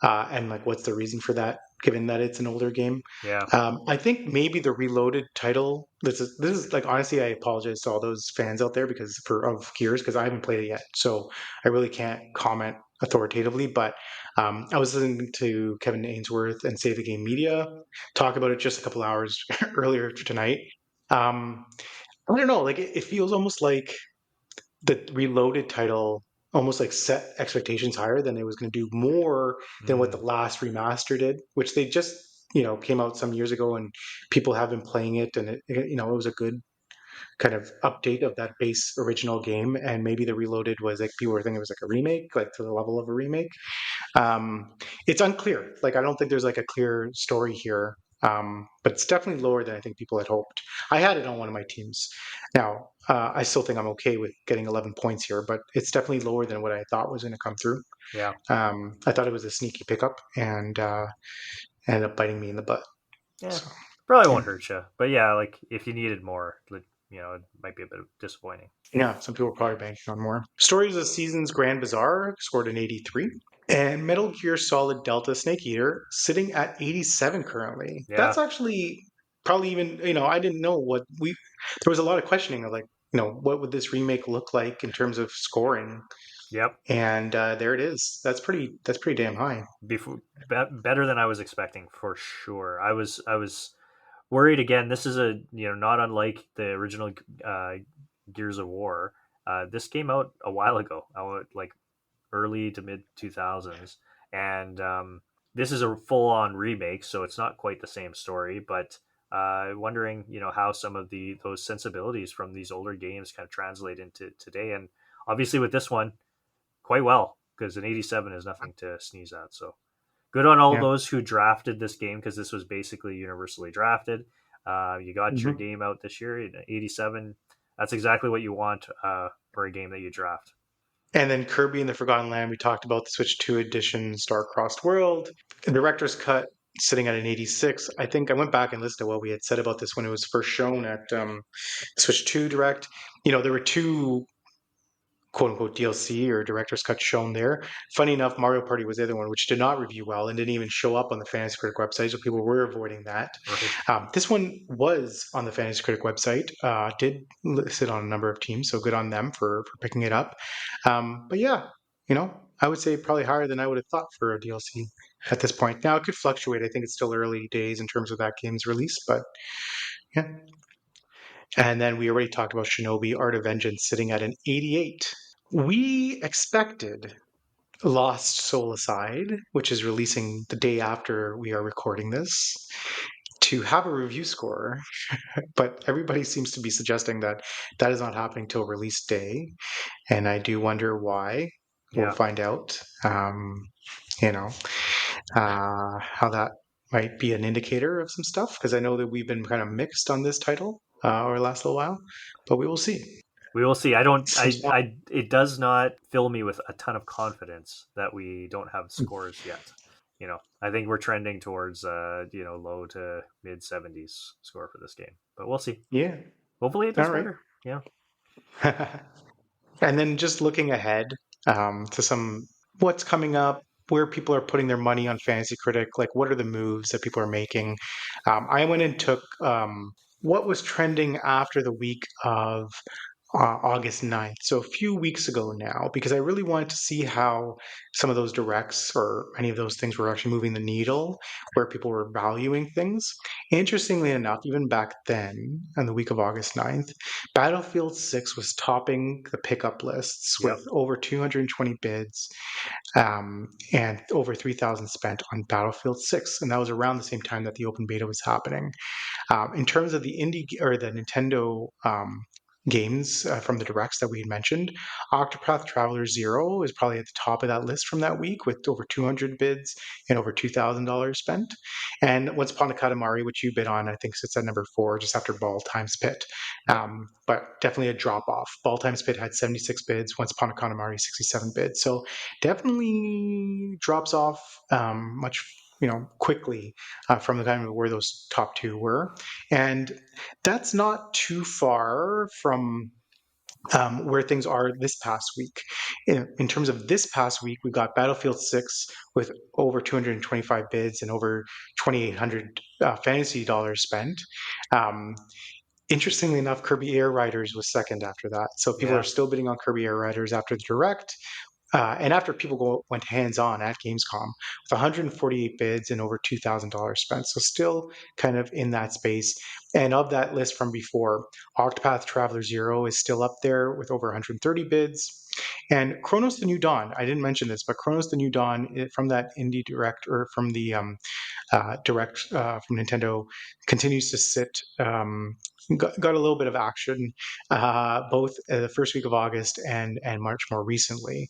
And like, what's the reason for that, given that it's an older game? yeah, I think maybe the Reloaded title. This is like, honestly, I apologize to all those fans out there because for of Gears, because I haven't played it yet, so I really can't comment authoritatively. But I was listening to Kevin Ainsworth and Save the Game Media talk about it just a couple hours earlier tonight. Um, I don't know, like it feels almost like the Reloaded title almost like set expectations higher than it was going to do more than what the mm, last remaster did, which they just came out some years ago, and people have been playing it, and it was a good kind of update of that base original game. And maybe the Reloaded was like, people were thinking it was like a remake, like to the level of a remake. um, it's unclear. Like, I don't think there's like a clear story here. But it's definitely lower than I think people had hoped. I had it on one of my teams. Now, I still think I'm okay with getting 11 points here, but it's definitely lower than what I thought was going to come through. yeah, I thought it was a sneaky pickup, and ended up biting me in the butt. yeah. So, Probably yeah. won't hurt you, but yeah, like if you needed more, like, it might be a bit disappointing. Yeah, some people are probably banking on more. Stories of Seasons Grand Bazaar scored an 83. And Metal Gear Solid Delta Snake Eater sitting at 87 currently. Yeah, That's actually probably even, I didn't know there was a lot of questioning of like, what would this remake look like in terms of scoring? yep. And there it is. That's pretty damn high. Better than I was expecting for sure. I was worried again. This is a not unlike the original uh, Gears of War. This came out a while ago, like early to mid 2000s, and this is a full on remake, so it's not quite the same story. But wondering, how some of those sensibilities from these older games kind of translate into today, and obviously with this one, quite well, because an 87 is nothing to sneeze at. So good on all Yeah. those who drafted this game, because this was basically universally drafted. You got your Hmm. game out this year in 87. That's exactly what you want for a game that you draft. And then Kirby and the Forgotten Land, we talked about the Switch 2 edition Star-Crossed World. The director's cut sitting at an 86. I think I went back and listened to what we had said about this when it was first shown at Switch 2 Direct. There were two quote unquote DLC or director's cut shown there. Funny enough, Mario Party was the other one, which did not review well and didn't even show up on the Fantasy Critic website, so people were avoiding that. Right. This one was on the Fantasy Critic website, did list it on a number of teams, so good on them for picking it up. But yeah, I would say probably higher than I would have thought for a DLC at this point. Now it could fluctuate. I think it's still early days in terms of that game's release, but yeah. And then we already talked about Shinobi Art of Vengeance sitting at an 88. We expected Lost Soul Aside, which is releasing the day after we are recording this, to have a review score, but everybody seems to be suggesting that that is not happening till release day, and I do wonder why. We'll Yeah. find out. You know, how that might be an indicator of some stuff, because I know that we've been kind of mixed on this title over the last little while, but we will see. We will see. I don't. Some stuff. It does not fill me with a ton of confidence that we don't have scores yet. I think we're trending towards low to mid 70s score for this game, but we'll see. Yeah. Hopefully, it does All right. better. Yeah. And then just looking ahead to some what's coming up, where people are putting their money on Fantasy Critic, like what are the moves that people are making. I went and took what was trending after the week of August 9th. So a few weeks ago now, because I really wanted to see how some of those directs or any of those things were actually moving the needle, where people were valuing things. Interestingly enough, even back then, on the week of August 9th, Battlefield 6 was topping the pickup lists with Yep. over 220 bids and over 3,000 spent on Battlefield 6. And that was around the same time that the open beta was happening. In terms of the indie or the Nintendo games from the directs that we had mentioned, Octopath Traveler Zero is probably at the top of that list from that week with over 200 bids and over $2,000 spent. And Once Upon a Katamari, which you bid on, I think sits at number 4, just after Ball Times Pit. Yep. But definitely a drop off. Ball Times Pit had 76 bids, Once Upon a Katamari 67 bids. So definitely drops off much quickly from the time of where those top two were. And that's not too far from where things are this past week. In terms of this past week, we got Battlefield 6 with over 225 bids and over 2,800 fantasy dollars spent. Um, Interestingly enough, Kirby Air Riders was second after that. So people are Yeah. still bidding on Kirby Air Riders after the direct. And after people went hands-on at Gamescom with 148 bids and over $2,000 spent, so still kind of in that space. And of that list from before, Octopath Traveler Zero is still up there with over 130 bids. And Chronos: The New Dawn, I didn't mention this, but Chronos: The New Dawn from that indie direct or from the direct from Nintendo continues to sit. Got a little bit of action both the first week of August and March more recently.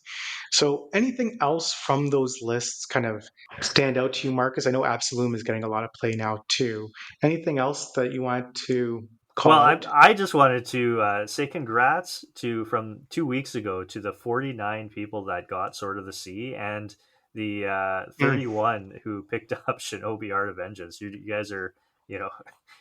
So, anything else from those lists kind of stand out to you, Marcus? I know Absolum is getting a lot of play now too. Anything else that you want to call Well, out? I just wanted to say congrats to from 2 weeks ago to the 49 people that got Sword of the Sea and the Mm, 31 who picked up Shinobi Art of Vengeance. You guys are, you know,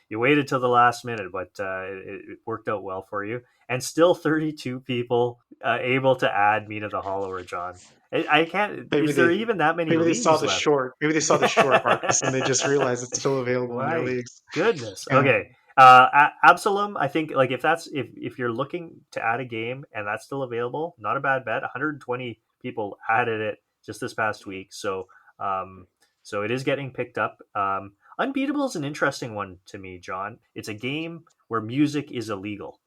you waited till the last minute, but it worked out well for you. And still 32 people able to add Mina the Hollower, John. I can't. maybe Is there they even that many maybe they saw leagues the left? short. Maybe they saw the short, Marcus, and they just realized it's still available in their My leagues. goodness. Yeah, Okay. Absalom, I think like if you're looking to add a game and that's still available, not a bad bet. 120 people added it just this past week, um, so it is getting picked up. Unbeatable is an interesting one to me, John. It's a game where music is illegal,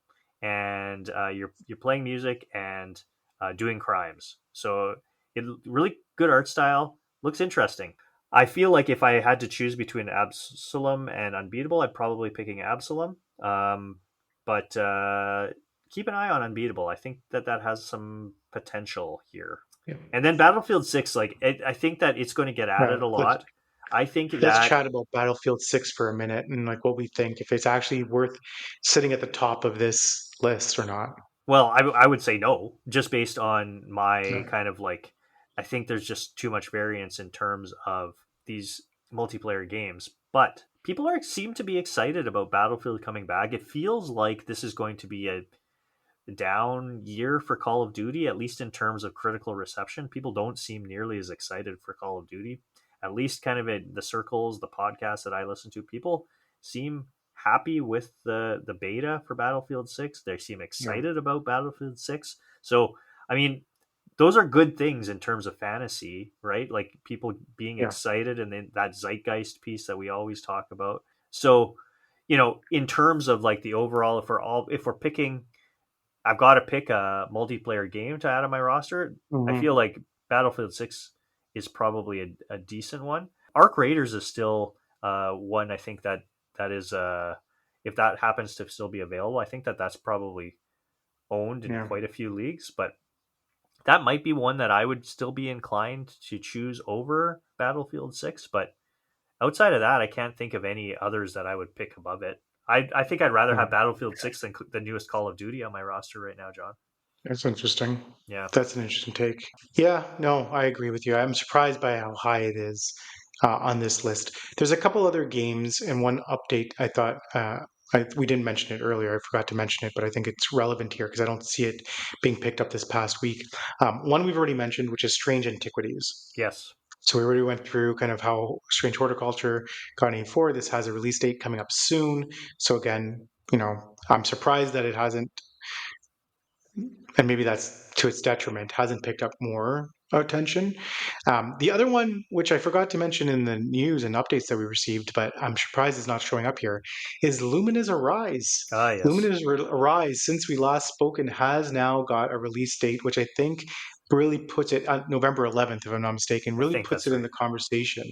and you're playing music and doing crimes. So it really good art style, looks interesting. I feel like if I had to choose between Absalom and Unbeatable, I'd probably picking Absalom. But keep an eye on Unbeatable. I think that has some potential here. yeah, And then Battlefield 6, I think that it's going to get right. added a lot. I think Let's that chat about Battlefield 6 for a minute and like what we think, if it's actually worth sitting at the top of this list or not. Well, I would say no, just based on my Yeah. kind of like, I think there's just too much variance in terms of these multiplayer games. But people are seem to be excited about Battlefield coming back. It feels like this is going to be a down year for Call of Duty, at least in terms of critical reception. People don't seem nearly as excited for Call of Duty. At least, kind of in the circles, the podcasts that I listen to, people seem happy with the beta for Battlefield 6. They seem Yeah. excited about Battlefield 6. So, I mean, those are good things in terms of fantasy, right? Like people being Yeah. excited and then that zeitgeist piece that we always talk about. So, in terms of like the overall, if we're picking I've got to pick a multiplayer game to add on my roster. I Hmm. feel like Battlefield 6 is probably a decent one. Arc Raiders is still one I think that is if that happens to still be available, I think that's probably owned in Yeah. quite a few leagues, but that might be one that I would still be inclined to choose over Battlefield 6, but outside of that, I can't think of any others that I would pick above it. I think I'd rather Yeah. have Battlefield 6 than the newest Call of Duty on my roster right now, John. That's interesting. Yeah. That's an interesting take. Yeah, no, I agree with you. I'm surprised by how high it is on this list. There's a couple other games and one update I thought we didn't mention it earlier. I forgot to mention it, but I think it's relevant here because I don't see it being picked up this past week. One we've already mentioned, which is Strange Antiquities. Yes. So we already went through kind of how Strange Horticulture got named for. This has a release date coming up soon. So again, I'm surprised that it hasn't and maybe that's to its detriment, hasn't picked up more attention. The other one, which I forgot to mention in the news and updates that we received, but I'm surprised it's not showing up here, is Lumina's Arise. Ah, yes. Lumina's Arise, since we last spoken, has now got a release date, which I think really puts it November 11th, if I'm not mistaken, I really think puts that's it in right. the conversation.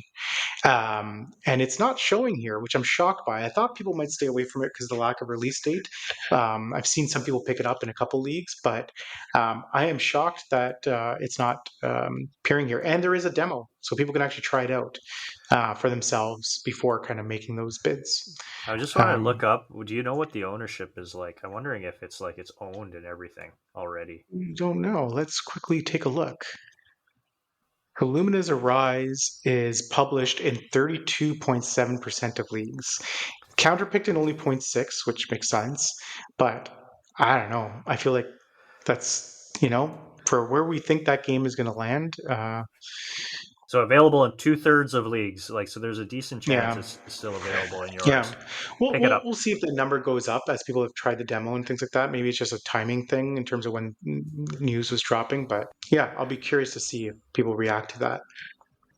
And it's not showing here, which I'm shocked by. I thought people might stay away from it because of the lack of release date. I've seen some people pick it up in a couple leagues, but I am shocked that it's not appearing here. And there is a demo, so people can actually try it out for themselves before kind of making those bids. I just want to Um, look up. Do you know what the ownership is like? I'm wondering if it's like it's owned and everything already. don't know. Let's quickly take a look. Illumina's Arise is published in 32.7% of leagues. Counterpicked in only zero point 0.6, which makes sense. But I don't know. I feel like that's, for where we think that game is going to land. So available in 2/3 of leagues. Like, so there's a decent chance Yeah. it's still available in Yeah. yours. We'll, Pick it we'll, up. we'll see if the number goes up as people have tried the demo and things like that. Maybe it's just a timing thing in terms of when news was dropping. But yeah, I'll be curious to see if people react to that.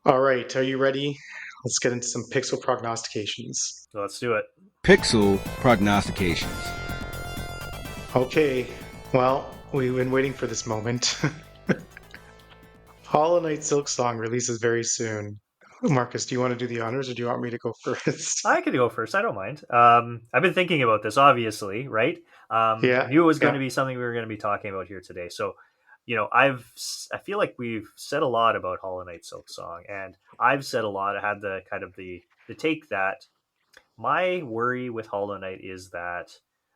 All right. Are you ready? Let's get into some pixel prognostications. So let's do it. Pixel Prognostications. Okay. Well, we've been waiting for this moment. Hollow Knight Silk Song releases very soon. Marcus, do you want to do the honors or do you want me to go first? I could go first. I don't mind. I've been thinking about this, obviously, right? I Yeah, knew it was going yeah. to be something we were going to be talking about here today. So, I feel like we've said a lot about Hollow Knight Silk Song, and I've said a lot. I had the kind of the take that my worry with Hollow Knight is that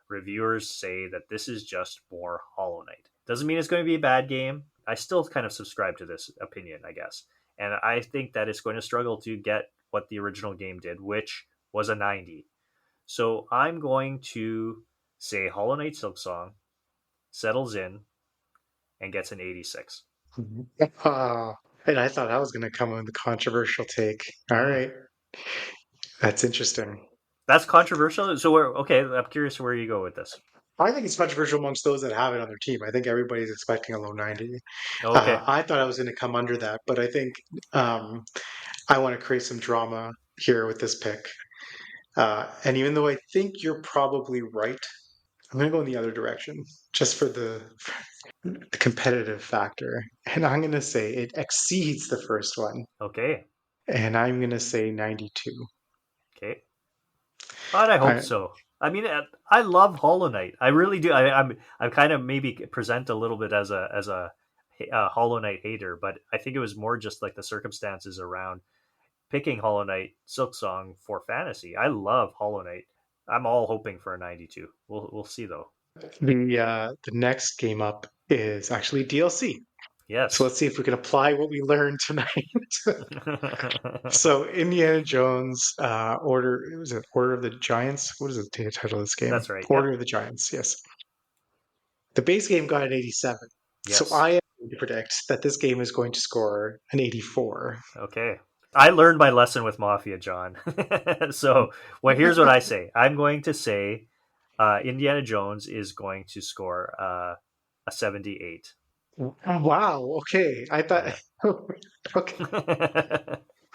reviewers say that this is just more Hollow Knight. Doesn't mean it's going to be a bad game. I still kind of subscribe to this opinion, I guess. And I think that it's going to struggle to get what the original game did, which was a 90. So I'm going to say Hollow Knight Silksong settles in and gets an 86. Oh, and I thought I was going to come with a controversial take. All Mm. right, that's interesting. That's controversial. So okay, I'm curious where you go with this. I think it's controversial amongst those that have it on their team. I think everybody's expecting a low 90. Okay. I thought I was going to come under that, but I think I want to create some drama here with this pick. And even though I think you're probably right, I'm going to go in the other direction just for the competitive factor. And I'm going to say it exceeds the first one. Okay. And I'm going to say 92. Okay. God, I hope I, so. I mean, I love Hollow Knight. I really do. I'm kind of maybe present a little bit as a Hollow Knight hater, but I think it was more just like the circumstances around picking Hollow Knight Silksong for fantasy. I love Hollow Knight. I'm all hoping for a 92. We'll see though. the next game up is actually DLC. So Yes. let's see if we can apply what we learned tonight. So Indiana Jones, was it Order of the Giants? What is the title of this game? That's right. Order Yep. of the Giants. Yes. The base game got an 87. So Yes. I am going to predict that this game is going to score an 84. Okay. I learned my lesson with Mafia, John. So, well, here's what I say. I'm going to say Indiana Jones is going to score a 78. Wow. Okay. I thought. Yeah. Okay.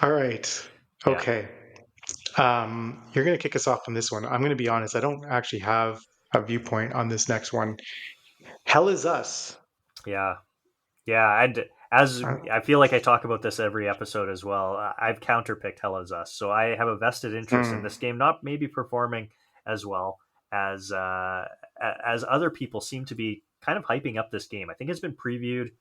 All right. Yeah. Okay. You're going to kick us off on this one. I'm going to be honest. I don't actually have a viewpoint on this next one. Hell is Us. Yeah. Yeah. And as Uh, I feel like I talk about this every episode as well, I've counterpicked Hell is Us. So I have a vested interest in hmm. this game, not maybe performing as well as as other people seem to be kind of hyping up this game. I think it's been previewed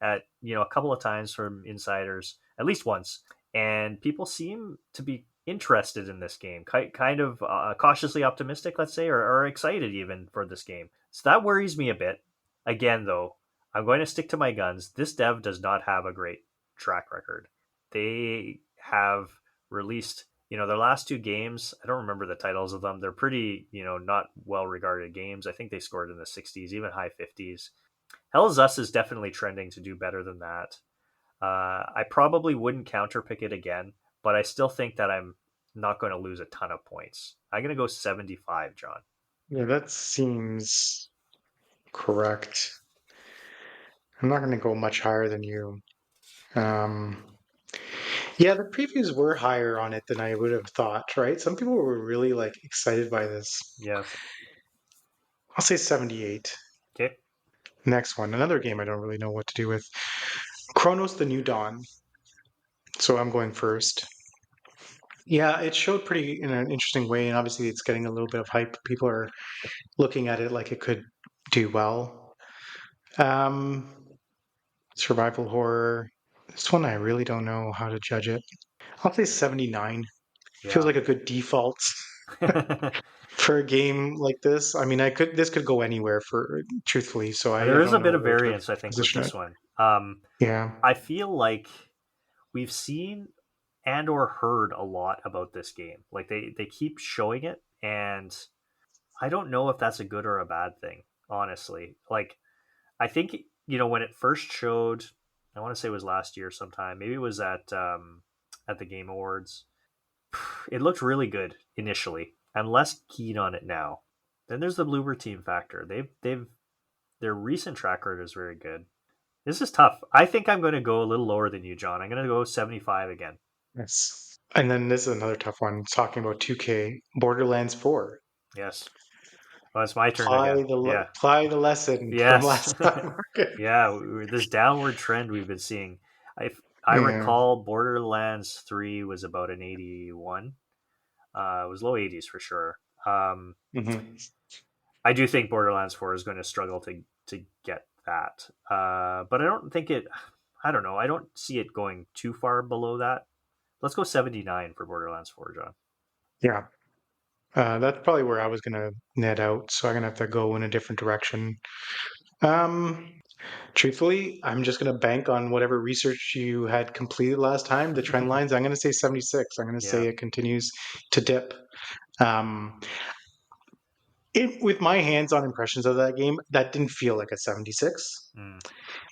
at a couple of times from insiders, at least once, and people seem to be interested in this game, kind of cautiously optimistic, let's say, or excited even for this game. So that worries me a bit. Again, though, I'm going to stick to my guns. This dev does not have a great track record. They have released, their last two games. I don't remember the titles of them. They're pretty, not well regarded games. I think they scored in the 60s, even high 50s. Hell is Us is definitely trending to do better than that. I probably wouldn't counterpick it again, but I still think that I'm not going to lose a ton of points. I'm going to go 75, John. Yeah, that seems correct. I'm not going to go much higher than you. Um, yeah, the previews were higher on it than I would have thought, right? Some people were really like excited by this. Yes. I'll say 78. Okay. Next one, another game I don't really know what to do with. Chronos: The New Dawn. So I'm going first. Yeah, it showed pretty in an interesting way, and obviously it's getting a little bit of hype. People are looking at it like it could do well. Um, Survival horror. This one I really don't know how to judge it. I'll say 79. Feels Yeah. like a good default for a game like this. I mean, I could this could go anywhere for truthfully, so There I is a don't bit know of where to variance, I think, with position this it. one. Yeah. I feel like we've seen and or heard a lot about this game. Like they keep showing it, and I don't know if that's a good or a bad thing, honestly. Like I think when it first showed, I want to say it was last year sometime. Maybe it was at the Game Awards. It looked really good initially. I'm less keen on it now. Then there's the blooper team factor. They've their recent track record is very good. This is tough. I think I'm going to go a little lower than you, John. I'm going to go 75 again. Yes. And then this is another tough one. Talking about 2K, Borderlands 4. Yes. Well, it's my turn again. Yeah. Apply the lesson from Yes. last time. Marcus. Yeah. This downward trend we've been seeing. I Yeah. recall Borderlands 3 was about an 81. It was low 80s for sure. Hmm. I do think Borderlands 4 is going to struggle to get that. But I don't think it. I don't know. I don't see it going too far below that. Let's go 79 for Borderlands 4, John. Yeah. That's probably where I was gonna net out, so I'm gonna have to go in a different direction. Um, Truthfully, I'm just gonna bank on whatever research you had completed last time, the trend lines. I'm gonna say 76. I'm gonna Yeah. say it continues to dip. Um, with my hands-on impressions of that game, that didn't feel like a 76. Mm,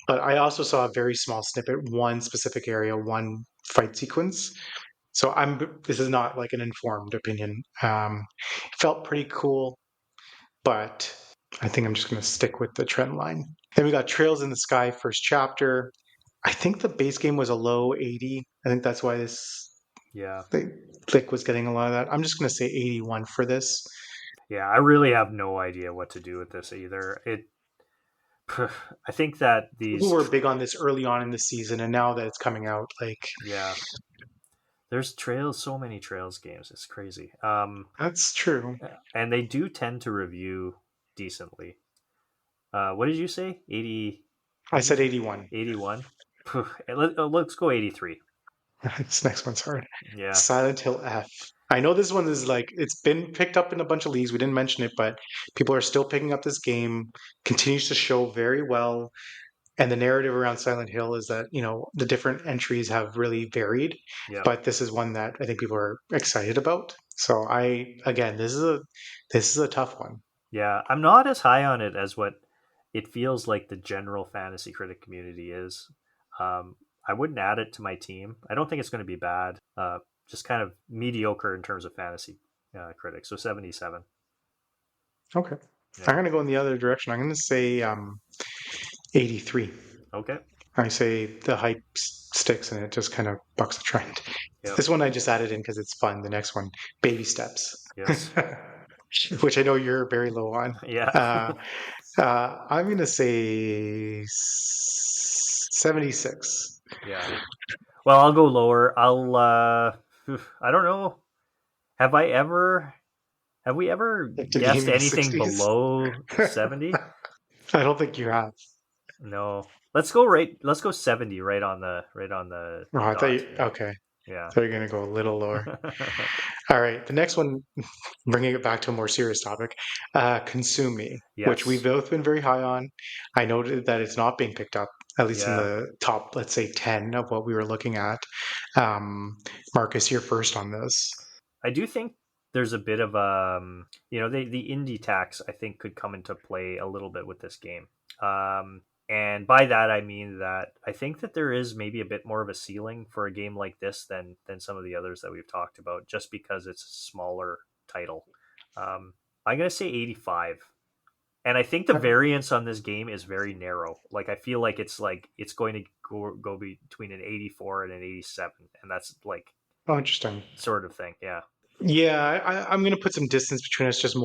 But I also saw a very small snippet, one specific area, one fight sequence. So this is not like an informed opinion. It felt pretty cool, but I think I'm just going to stick with the trend line. Then we got Trails in the Sky first chapter. I think the base game was a low 80. I think that's why this yeah. Lick was getting a lot of that. I'm just going to say 81 for this. Yeah. I really have no idea what to do with this either. I think that People were big on this early on in the season, and now that it's coming out, like yeah, there's so many Trails games. It's crazy. that's true. And they do tend to review decently. What did you say? 80. I What did you said say? 81. 81. Let's go 83. This next one's hard. Yeah. Silent Hill F. I know this one is like it's been picked up in a bunch of leagues. We didn't mention it, but people are still picking up this game. Continues to show very well. And the narrative around Silent Hill is that, the different entries have really varied, Yeah. but this is one that I think people are excited about. So again, this is a tough one. Yeah. I'm not as high on it as what it feels like the general fantasy critic community is. Um, I wouldn't add it to my team. I don't think it's going to be bad. Just kind of mediocre in terms of fantasy critics. So 77. Okay. Yeah. I'm gonna go in the other direction. I'm gonna say 83. Okay. I say the hype sticks and it just kind of bucks the trend. Yep. This one I just added in because it's fun. The next one, Baby Steps, Yes. which I know you're very low on. Yeah. Uh, I'm going to say 76. Yeah. Well, I'll go lower. I don't know. Have I ever have we ever Like the game guessed in the anything 60s. below 70? I don't think you have. No. Let's go 70 right on the Oh, I thought dot. you, Yeah. okay. Yeah. I thought you were going to go a little lower. All right. The next one, bringing it back to a more serious topic, Consume Me, which we've Yes. both been very high on. I noted that it's not being picked up, at least in Yeah. the top, let's say, 10 of what we were looking at. Marcus, you're first on this. I do think there's a bit of the indie tax I think could come into play a little bit with this game. And by that I mean that I think that there is maybe a bit more of a ceiling for a game like this than some of the others that we've talked about, just because it's a smaller title. I'm gonna say 85. And I think the variance on this game is very narrow. Like I feel like it's going to go between an 84 and an 87, and that's like Oh, interesting. sort of thing. Yeah. Yeah, I'm going to put some distance between us, just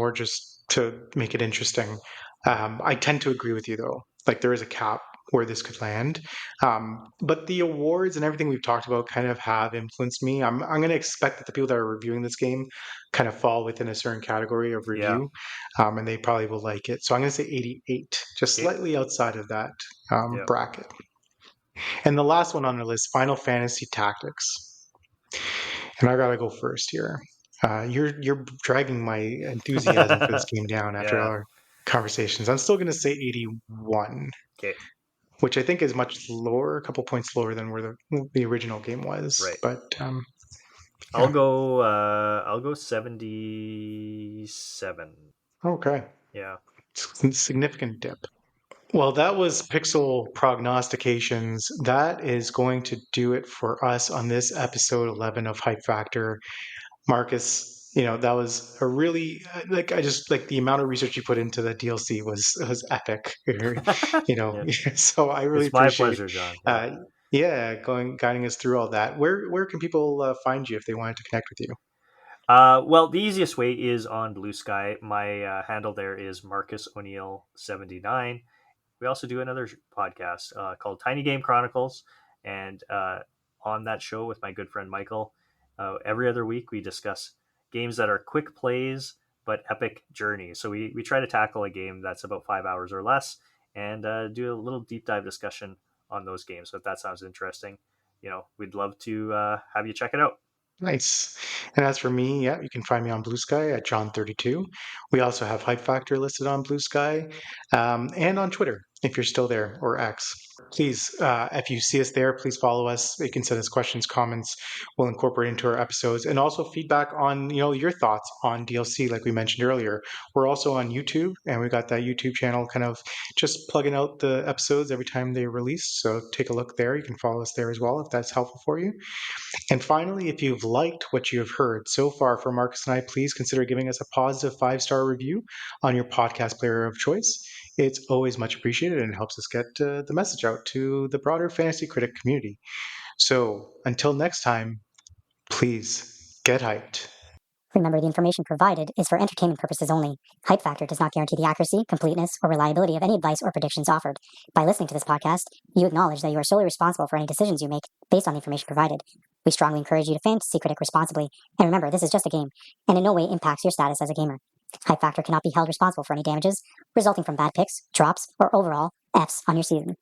to make it interesting. I tend to agree with you, though. Like there is a cap where this could land, but the awards and everything we've talked about kind of have influenced me. I'm going to expect that the people that are reviewing this game kind of fall within a certain category of Yeah. review, and they probably will like it. So I'm going to say 88, just Okay. slightly outside of that Yeah. bracket. And the last one on the list, Final Fantasy Tactics. And I gotta go first here. You're dragging my enthusiasm for this game down after all Yeah. our conversations. I'm still gonna say 81, Okay. which I think is much lower, a couple points lower than where the original game was. Right. But I'll yeah, go. I'll go 77. okay, Yeah. significant dip. Well, that was Pixel Prognostications. That is going to do it for us on this episode 11 of Hype Factor. Marcus, that was a really like I just like the amount of research you put into the DLC was epic. Yeah. So I really It's my appreciate, pleasure, John. Yeah. uh, yeah, guiding us through all that. Where can people find you if they wanted to connect with you? Well, the easiest way is on Blue Sky. My handle there is Marcus O'Neill 79. We also do another podcast called Tiny Game Chronicles, and on that show with my good friend Michael, every other week we discuss games that are quick plays but epic journeys. So we try to tackle a game that's about 5 hours or less, and do a little deep dive discussion on those games. So if that sounds interesting, we'd love to have you check it out. Nice. And as for me, yeah, you can find me on Blue Sky at John32. We also have Hype Factor listed on Blue Sky, and on Twitter if you're still there, or X. Please, if you see us there, please follow us. You can send us questions, comments. We'll incorporate into our episodes, and also feedback on your thoughts on DLC, like we mentioned earlier. We're also on YouTube, and we've got that YouTube channel kind of just plugging out the episodes every time they release. So take a look there. You can follow us there as well if that's helpful for you. And finally, if you've liked what you have heard so far from Marcus and I, please consider giving us a positive 5-star review on your podcast player of choice. It's always much appreciated and helps us get the message out to the broader fantasy critic community. So until next time, please get hyped. Remember, the information provided is for entertainment purposes only. Hype Factor does not guarantee the accuracy, completeness, or reliability of any advice or predictions offered. By listening to this podcast, you acknowledge that you are solely responsible for any decisions you make based on the information provided. We strongly encourage you to fantasy critic responsibly. And remember, this is just a game, and in no way impacts your status as a gamer. Hype Factor cannot be held responsible for any damages resulting from bad picks, drops, or overall Fs on your season.